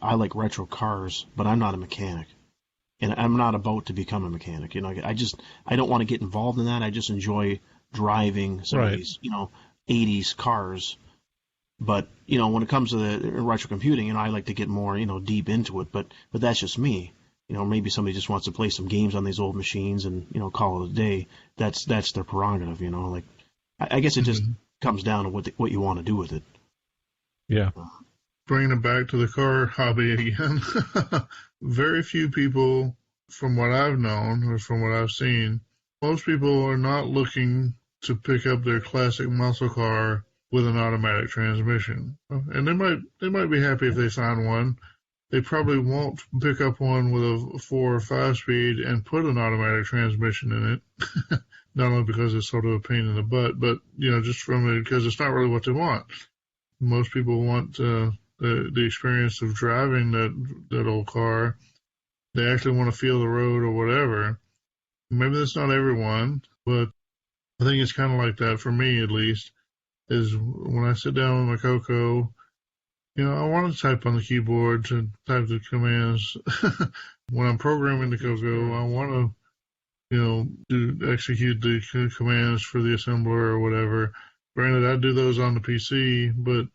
I like retro cars, but I'm not a mechanic. And I'm not about to become a mechanic. I don't want to get involved in that. I just enjoy driving some of these, 80s cars. But, when it comes to the retro computing, I like to get more, deep into it. But that's just me. Maybe somebody just wants to play some games on these old machines and, call it a day. That's their prerogative, I guess it just comes down to what you want to do with it. Yeah. Bringing it back to the car hobby again. Very few people, from what I've known or from what I've seen, most people are not looking to pick up their classic muscle car with an automatic transmission. And they might be happy if they find one. They probably won't pick up one with a 4 or 5 speed and put an automatic transmission in it. Not only because it's sort of a pain in the butt, but, just because it's not really what they want. Most people want the experience of driving that old car. They actually want to feel the road or whatever. Maybe that's not everyone, but I think it's kind of like that for me, at least, is when I sit down with my CoCo, I want to type on the keyboard to type the commands. When I'm programming the CoCo, I want to, execute the commands for the assembler or whatever. Granted, I do those on the PC, but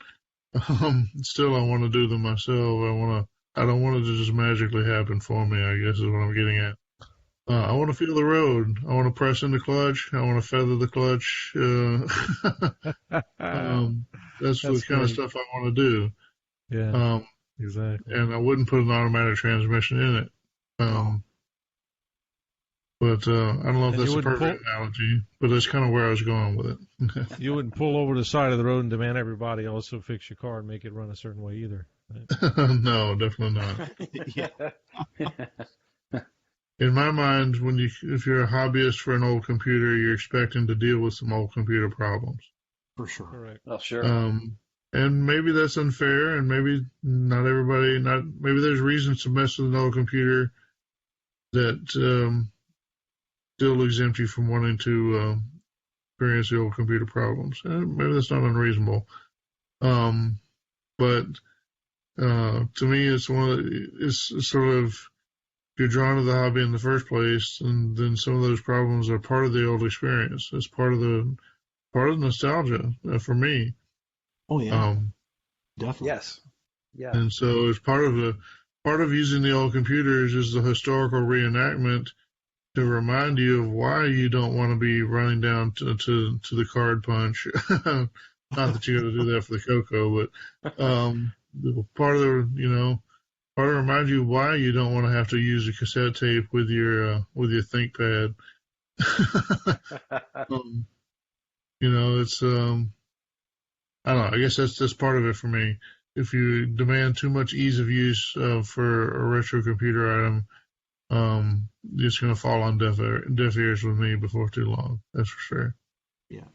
still I want to do them myself. I don't want it to just magically happen for me, I guess is what I'm getting at. I want to feel the road. I want to press in the clutch. I want to feather the clutch. That's the kind of stuff I want to do. Yeah, exactly. And I wouldn't put an automatic transmission in it. But I don't know if that's a perfect analogy, but that's kind of where I was going with it. You wouldn't pull over the side of the road and demand everybody also fix your car and make it run a certain way either. Right? No, definitely not. In my mind, if you're a hobbyist for an old computer, you're expecting to deal with some old computer problems. For sure. Correct. Oh, sure. And maybe that's unfair, and maybe not everybody. Maybe there's reasons to mess with an old computer that still exempt you from wanting to experience the old computer problems. Maybe that's not unreasonable. But to me, it's sort of, if you're drawn to the hobby in the first place, and then some of those problems are part of the old experience. It's part of the nostalgia for me. Oh yeah, definitely. Yes. Yeah. And so it's part of using the old computers is the historical reenactment to remind you of why you don't want to be running down to the card punch. Not that you got to do that for the CoCo, but part of remind you why you don't want to have to use a cassette tape with your ThinkPad It's I don't know. I guess that's just part of it for me. If you demand too much ease of use for a retro computer item, it's going to fall on deaf ears with me before too long. That's for sure. Yeah.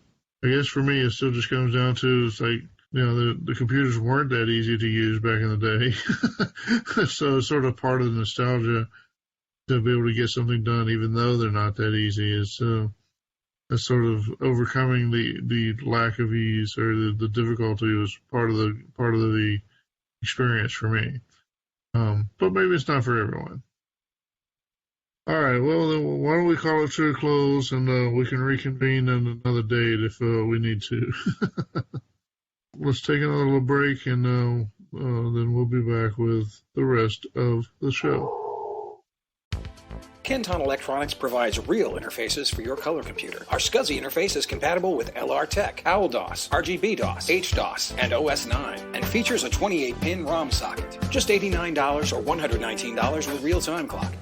I guess for me, it still just comes down to, it's like, the computers weren't that easy to use back in the day. So it's sort of part of the nostalgia to be able to get something done, even though they're not that easy. It's sort of overcoming the lack of ease or the difficulty was part of the experience for me. But maybe it's not for everyone. All right, well, then why don't we call it to a close, and we can reconvene on another date if we need to. Let's take another little break, and then we'll be back with the rest of the show. Kenton Electronics provides real interfaces for your color computer. Our SCSI interface is compatible with LR Tech, OWL-DOS, RGB DOS, HDOS, and OS 9, and features a 28-pin ROM socket. Just $89 or $119 with real-time clock.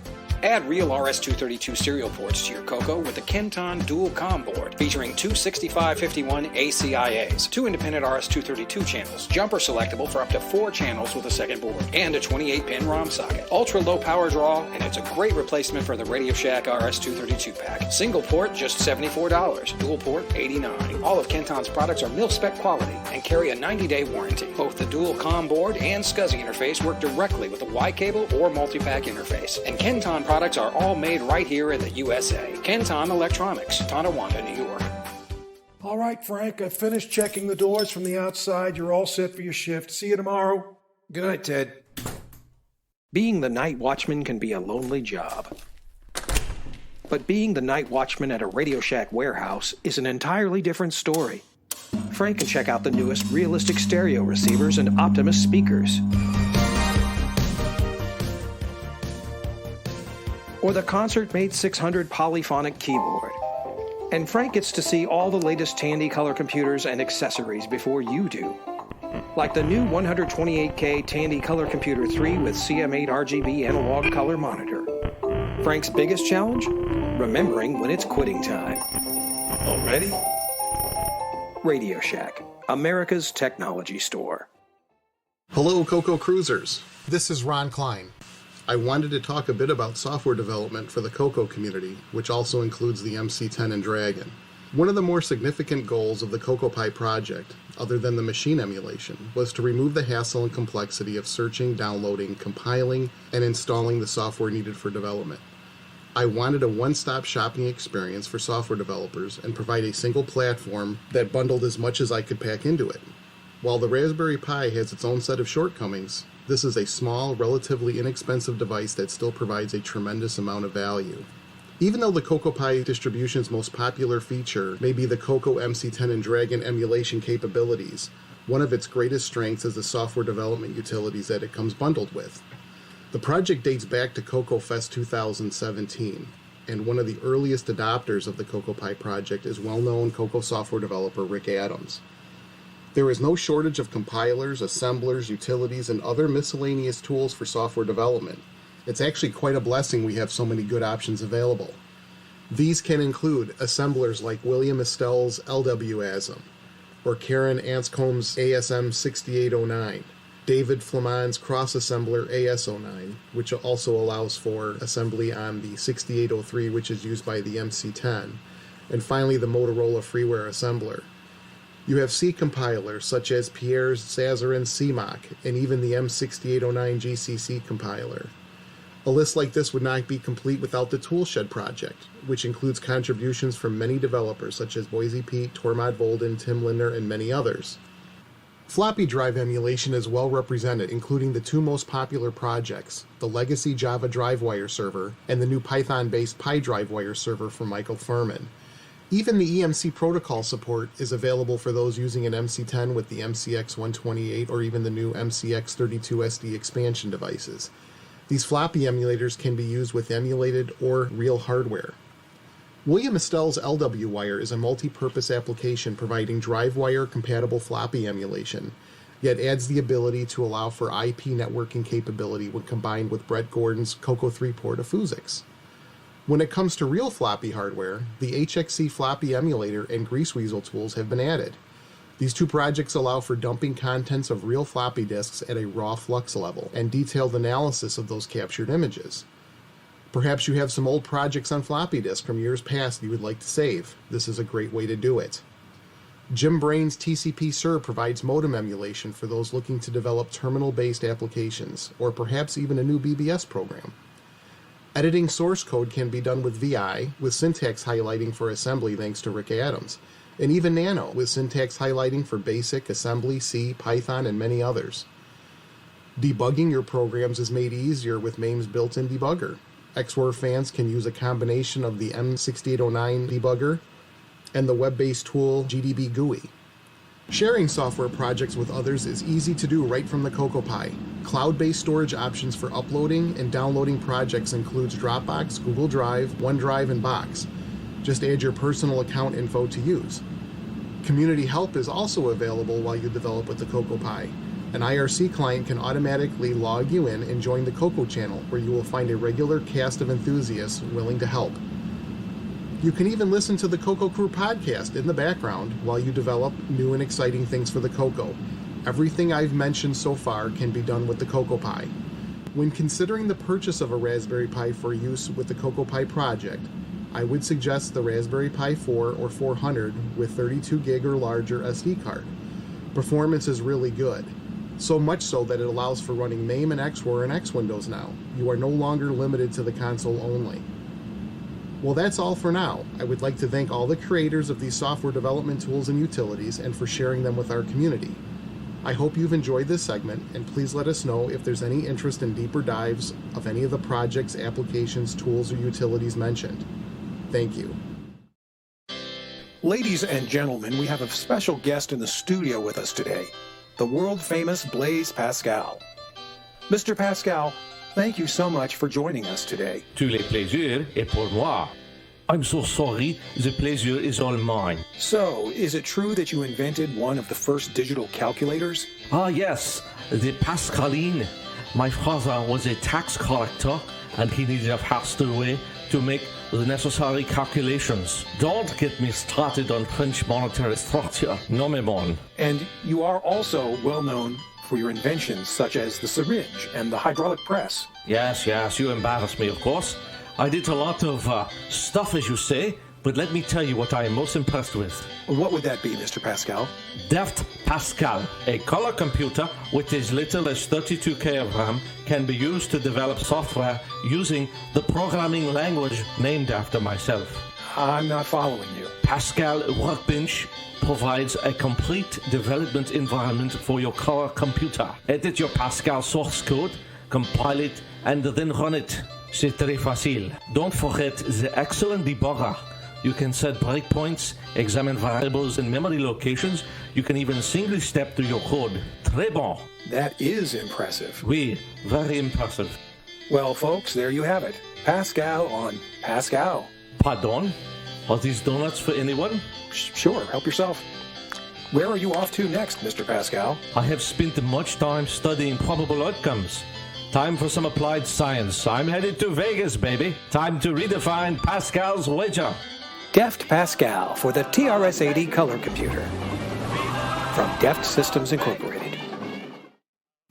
Add real RS-232 serial ports to your CoCo with the Kenton Dual COM board, featuring two 6551 ACIAs, two independent RS-232 channels, jumper selectable for up to 4 channels with a second board, and a 28-pin ROM socket. Ultra low power draw, and it's a great replacement for the Radio Shack RS-232 pack. Single port, just $74. Dual port, $89. All of Kenton's products are mil-spec quality and carry a 90-day warranty. Both the Dual COM board and SCSI interface work directly with the Y-cable or multi-pack interface, and Kenton products are all made right here in the USA. Kenton Electronics, Tonawanda, New York. All right, Frank, I finished checking the doors from the outside. You're all set for your shift. See you tomorrow. Good night, Ted. Being the night watchman can be a lonely job. But being the night watchman at a Radio Shack warehouse is an entirely different story. Frank can check out the newest realistic stereo receivers and Optimus speakers. Or the concert-made 600 polyphonic keyboard. And Frank gets to see all the latest Tandy color computers and accessories before you do. Like the new 128K Tandy Color Computer 3 with CM8 RGB analog color monitor. Frank's biggest challenge? Remembering when it's quitting time. Already? Radio Shack, America's technology store. Hello, CoCo Cruisers. This is Ron Klein. I wanted to talk a bit about software development for the CoCo community, which also includes the MC10 and Dragon. One of the more significant goals of the CoCoPi project, other than the machine emulation, was to remove the hassle and complexity of searching, downloading, compiling, and installing the software needed for development. I wanted a one-stop shopping experience for software developers and provide a single platform that bundled as much as I could pack into it. While the Raspberry Pi has its own set of shortcomings, this is a small, relatively inexpensive device that still provides a tremendous amount of value. Even though the CoCoPi distribution's most popular feature may be the CoCo MC10 and Dragon emulation capabilities, one of its greatest strengths is the software development utilities that it comes bundled with. The project dates back to CoCoFest 2017, and one of the earliest adopters of the CoCoPi project is well-known CoCo software developer Rick Adams. There is no shortage of compilers, assemblers, utilities, and other miscellaneous tools for software development. It's actually quite a blessing we have so many good options available. These can include assemblers like William Estelle's LWASM, or Karen Anscombe's ASM 6809, David Flamand's cross-assembler AS09, which also allows for assembly on the 6803, which is used by the MC10, and finally the Motorola freeware assembler. You have C compilers such as Pierre's Zazarin CMOC and even the M6809 GCC compiler. A list like this would not be complete without the Toolshed project, which includes contributions from many developers such as Boise Pete, Tormod Volden, Tim Lindner, and many others. Floppy drive emulation is well represented, including the two most popular projects, the legacy Java DriveWire server and the new Python-based PyDriveWire server from Michael Furman. Even the EMC protocol support is available for those using an MC10 with the MCX128 or even the new MCX32SD expansion devices. These floppy emulators can be used with emulated or real hardware. William Estelle's LWWire is a multi-purpose application providing DriveWire-compatible floppy emulation, yet adds the ability to allow for IP networking capability when combined with Brett Gordon's CoCo 3 port of PhysX. When it comes to real floppy hardware, the HXC floppy emulator and Grease Weasel tools have been added. These two projects allow for dumping contents of real floppy disks at a raw flux level and detailed analysis of those captured images. Perhaps you have some old projects on floppy disk from years past you would like to save. This is a great way to do it. Jim Brain's TCP/SIR provides modem emulation for those looking to develop terminal-based applications, or perhaps even a new BBS program. Editing source code can be done with VI, with syntax highlighting for assembly thanks to Rick Adams, and even Nano, with syntax highlighting for BASIC, Assembly, C, Python, and many others. Debugging your programs is made easier with MAME's built-in debugger. Xware fans can use a combination of the M6809 debugger and the web-based tool GDB GUI. Sharing software projects with others is easy to do right from the CoCoPi. Cloud-based storage options for uploading and downloading projects includes Dropbox, Google Drive, OneDrive, and Box. Just add your personal account info to use. Community help is also available while you develop with the CoCoPi. An IRC client can automatically log you in and join the CoCo channel, where you will find a regular cast of enthusiasts willing to help. You can even listen to the CoCo Crew Podcast in the background while you develop new and exciting things for the CoCo. Everything I've mentioned so far can be done with the CoCoPi. When considering the purchase of a Raspberry Pi for use with the CoCoPi project, I would suggest the Raspberry Pi 4 or 400 with 32 gig or larger SD card. Performance is really good, so much so that it allows for running MAME and Xware and X Windows now. You are no longer limited to the console only. Well, that's all for now. I would like to thank all the creators of these software development tools and utilities and for sharing them with our community. I hope you've enjoyed this segment, and please let us know if there's any interest in deeper dives of any of the projects, applications, tools, or utilities mentioned. Thank you. Ladies and gentlemen, we have a special guest in the studio with us today, the world-famous Blaise Pascal. Mr. Pascal, thank you so much for joining us today. Tous les plaisirs est pour moi. I'm so sorry, the pleasure is all mine. So, is it true that you invented one of the first digital calculators? Ah yes, the Pascaline. My father was a tax collector and he needed a faster way to make the necessary calculations. Don't get me started on French monetary structure. No me mon. And you are also well known for your inventions such as the syringe and the hydraulic press. Yes, you embarrass me, of course. I did a lot of stuff, as you say, but let me tell you what I am most impressed with. What would that be, Mr. Pascal? Deft Pascal, a color computer with as little as 32K of RAM, can be used to develop software using the programming language named after myself. I'm not following you. Pascal Workbench provides a complete development environment for your color computer. Edit your Pascal source code, compile it, and then run it. C'est très facile. Don't forget the excellent debugger. You can set breakpoints, examine variables and memory locations. You can even singly step through your code. Très bon. That is impressive. Oui, very impressive. Well, folks, there you have it. Pascal on Pascal. Pardon? Are these donuts for anyone? Sure, help yourself. Where are you off to next, Mr. Pascal? I have spent much time studying probable outcomes. Time for some applied science. I'm headed to Vegas, baby. Time to redefine Pascal's wager. Deft Pascal for the TRS-80 color computer. From Deft Systems Incorporated.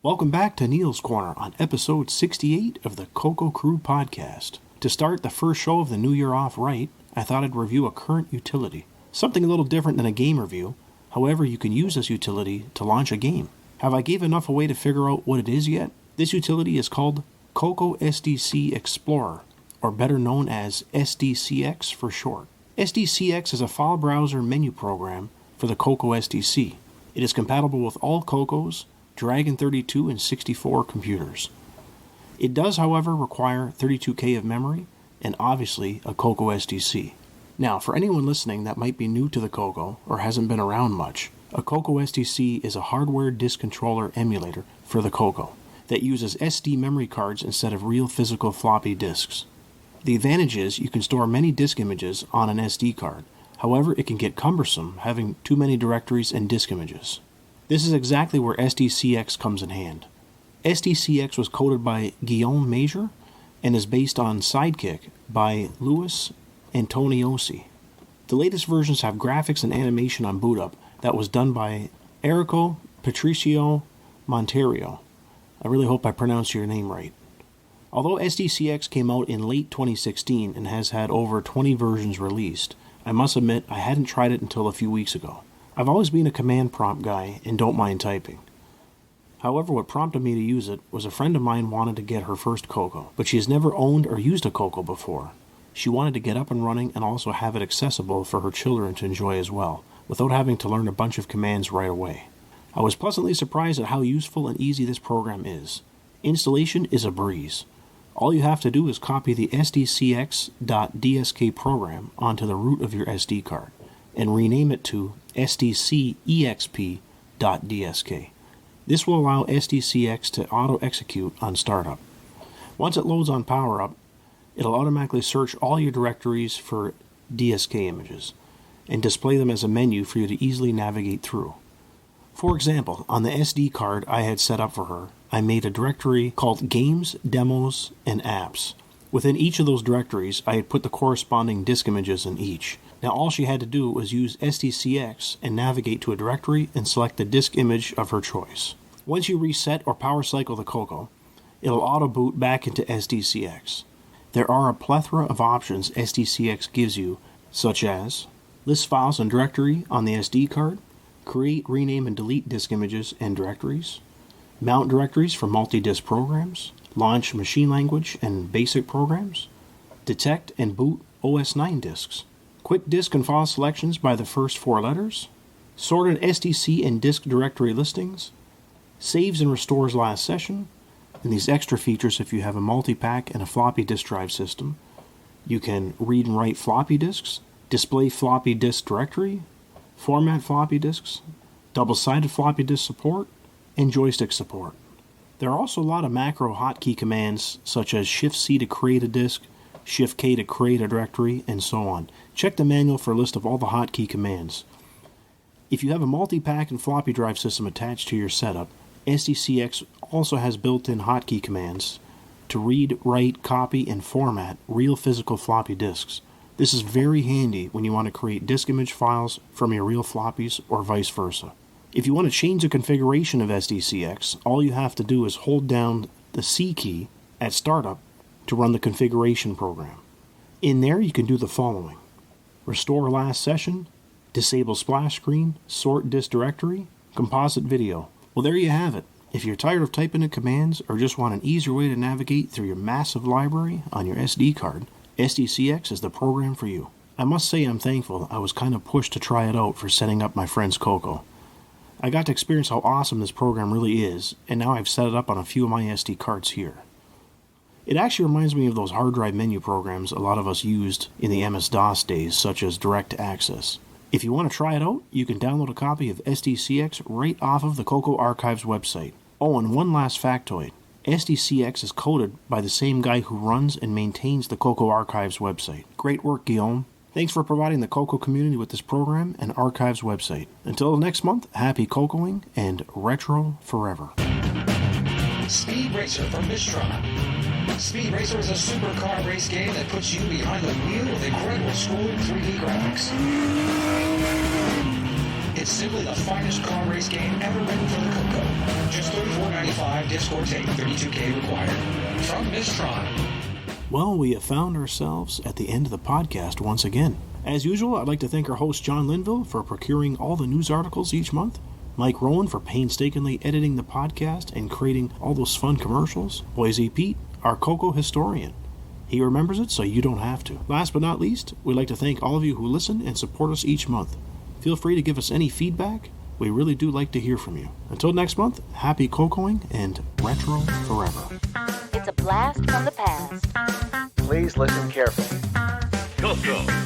Welcome back to Neil's Corner on episode 68 of the CoCo Crew Podcast. To start the first show of the new year off right, I thought I'd review a current utility. Something a little different than a game review. However, you can use this utility to launch a game. Have I gave enough away to figure out what it is yet? This utility is called CoCoSDC Explorer, or better known as SDCX for short. SDCX is a file browser menu program for the CoCoSDC. It is compatible with all CoCos, Dragon 32 and 64 computers. It does, however, require 32K of memory and obviously a CoCoSDC. Now, for anyone listening that might be new to the CoCo or hasn't been around much, a CoCoSDC is a hardware disk controller emulator for the CoCo that uses SD memory cards instead of real physical floppy disks. The advantage is you can store many disk images on an SD card. However, it can get cumbersome having too many directories and disk images. This is exactly where SDCX comes in hand. SDCX was coded by Guillaume Major, and is based on Sidekick by Louis Antoniosi. The latest versions have graphics and animation on boot up that was done by Errico Patricio Monterio. I really hope I pronounced your name right. Although SDCX came out in late 2016 and has had over 20 versions released, I must admit I hadn't tried it until a few weeks ago. I've always been a command prompt guy and don't mind typing. However, what prompted me to use it was a friend of mine wanted to get her first CoCo, but she has never owned or used a CoCo before. She wanted to get up and running and also have it accessible for her children to enjoy as well, without having to learn a bunch of commands right away. I was pleasantly surprised at how useful and easy this program is. Installation is a breeze. All you have to do is copy the SDCX.DSK program onto the root of your SD card and rename it to SDCEXP.DSK. This will allow SDCX to auto-execute on startup. Once it loads on PowerUp, it'll automatically search all your directories for DSK images and display them as a menu for you to easily navigate through. For example, on the SD card I had set up for her, I made a directory called Games, Demos, and Apps. Within each of those directories, I had put the corresponding disk images in each. Now all she had to do was use SDCX and navigate to a directory and select the disk image of her choice. Once you reset or power cycle the CoCo, it'll auto-boot back into SDCX. There are a plethora of options SDCX gives you, such as list files and directory on the SD card, create, rename, and delete disk images and directories, mount directories for multi-disk programs, launch machine language and basic programs, detect and boot OS 9 disks, quick disk and file selections by the first 4 letters, sort an SDC and disk directory listings, saves and restores last session, and these extra features if you have a multi-pack and a floppy disk drive system. You can read and write floppy disks, display floppy disk directory, format floppy disks, double-sided floppy disk support, and joystick support. There are also a lot of macro hotkey commands such as Shift-C to create a disk, Shift-K to create a directory, and so on. Check the manual for a list of all the hotkey commands. If you have a multi-pack and floppy drive system attached to your setup, SDCX also has built-in hotkey commands to read, write, copy, and format real physical floppy disks. This is very handy when you want to create disk image files from your real floppies or vice versa. If you want to change the configuration of SDCX, all you have to do is hold down the C key at startup to run the configuration program. In there you can do the following: restore last session, disable splash screen, sort disk directory, composite video. Well, there you have it. If you're tired of typing in commands or just want an easier way to navigate through your massive library on your SD card, SDCX is the program for you. I must say I'm thankful I was kind of pushed to try it out for setting up my friend's CoCo. I got to experience how awesome this program really is, and now I've set it up on a few of my SD cards here. It actually reminds me of those hard drive menu programs a lot of us used in the MS-DOS days, such as Direct Access. If you want to try it out, you can download a copy of SDCX right off of the CoCo Archives website. Oh, and one last factoid. SDCX is coded by the same guy who runs and maintains the CoCo Archives website. Great work, Guillaume. Thanks for providing the CoCo community with this program and Archives website. Until next month, happy CoCoing and retro forever. Speed Racer from Mistron. Speed Racer is a supercar race game that puts you behind the wheel with incredible scrolling 3D graphics. It's simply the finest car race game ever written for the CoCo. Just $34.95 disc or tape, 32K required. From Mistron. Well, we have found ourselves at the end of the podcast once again. As usual, I'd like to thank our host John Linville for procuring all the news articles each month, Mike Rowan for painstakingly editing the podcast and creating all those fun commercials, Boise Pete, our CoCo historian. He remembers it so you don't have to. Last but not least, we'd like to thank all of you who listen and support us each month. Feel free to give us any feedback. We really do like to hear from you. Until next month, happy CoCoing and retro forever. It's a blast from the past. Please listen carefully. CoCo.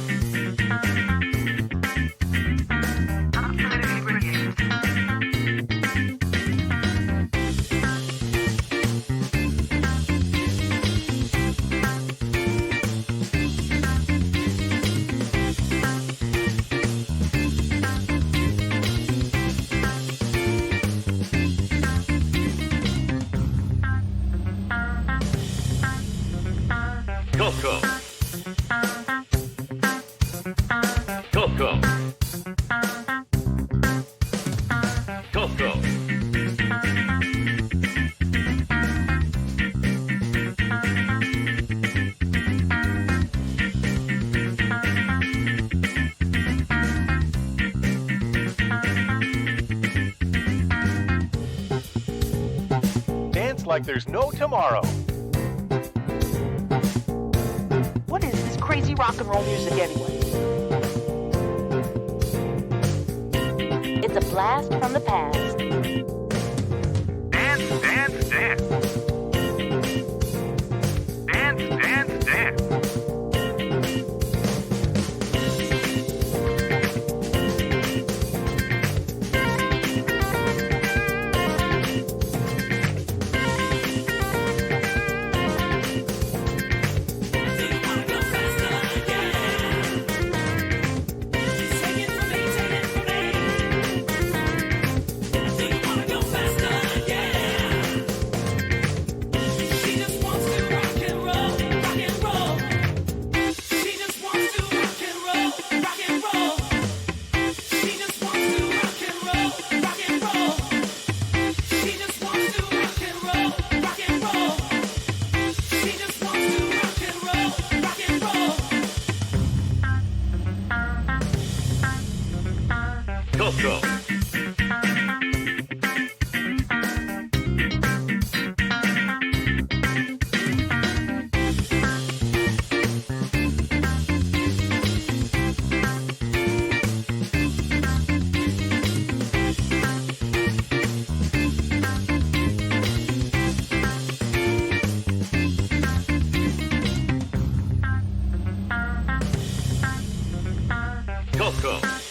like there's no tomorrow. What is this crazy rock and roll music anyway? It's a blast from the past. Dance, dance, dance. Dance, dance, dance. CoCo. CoCo.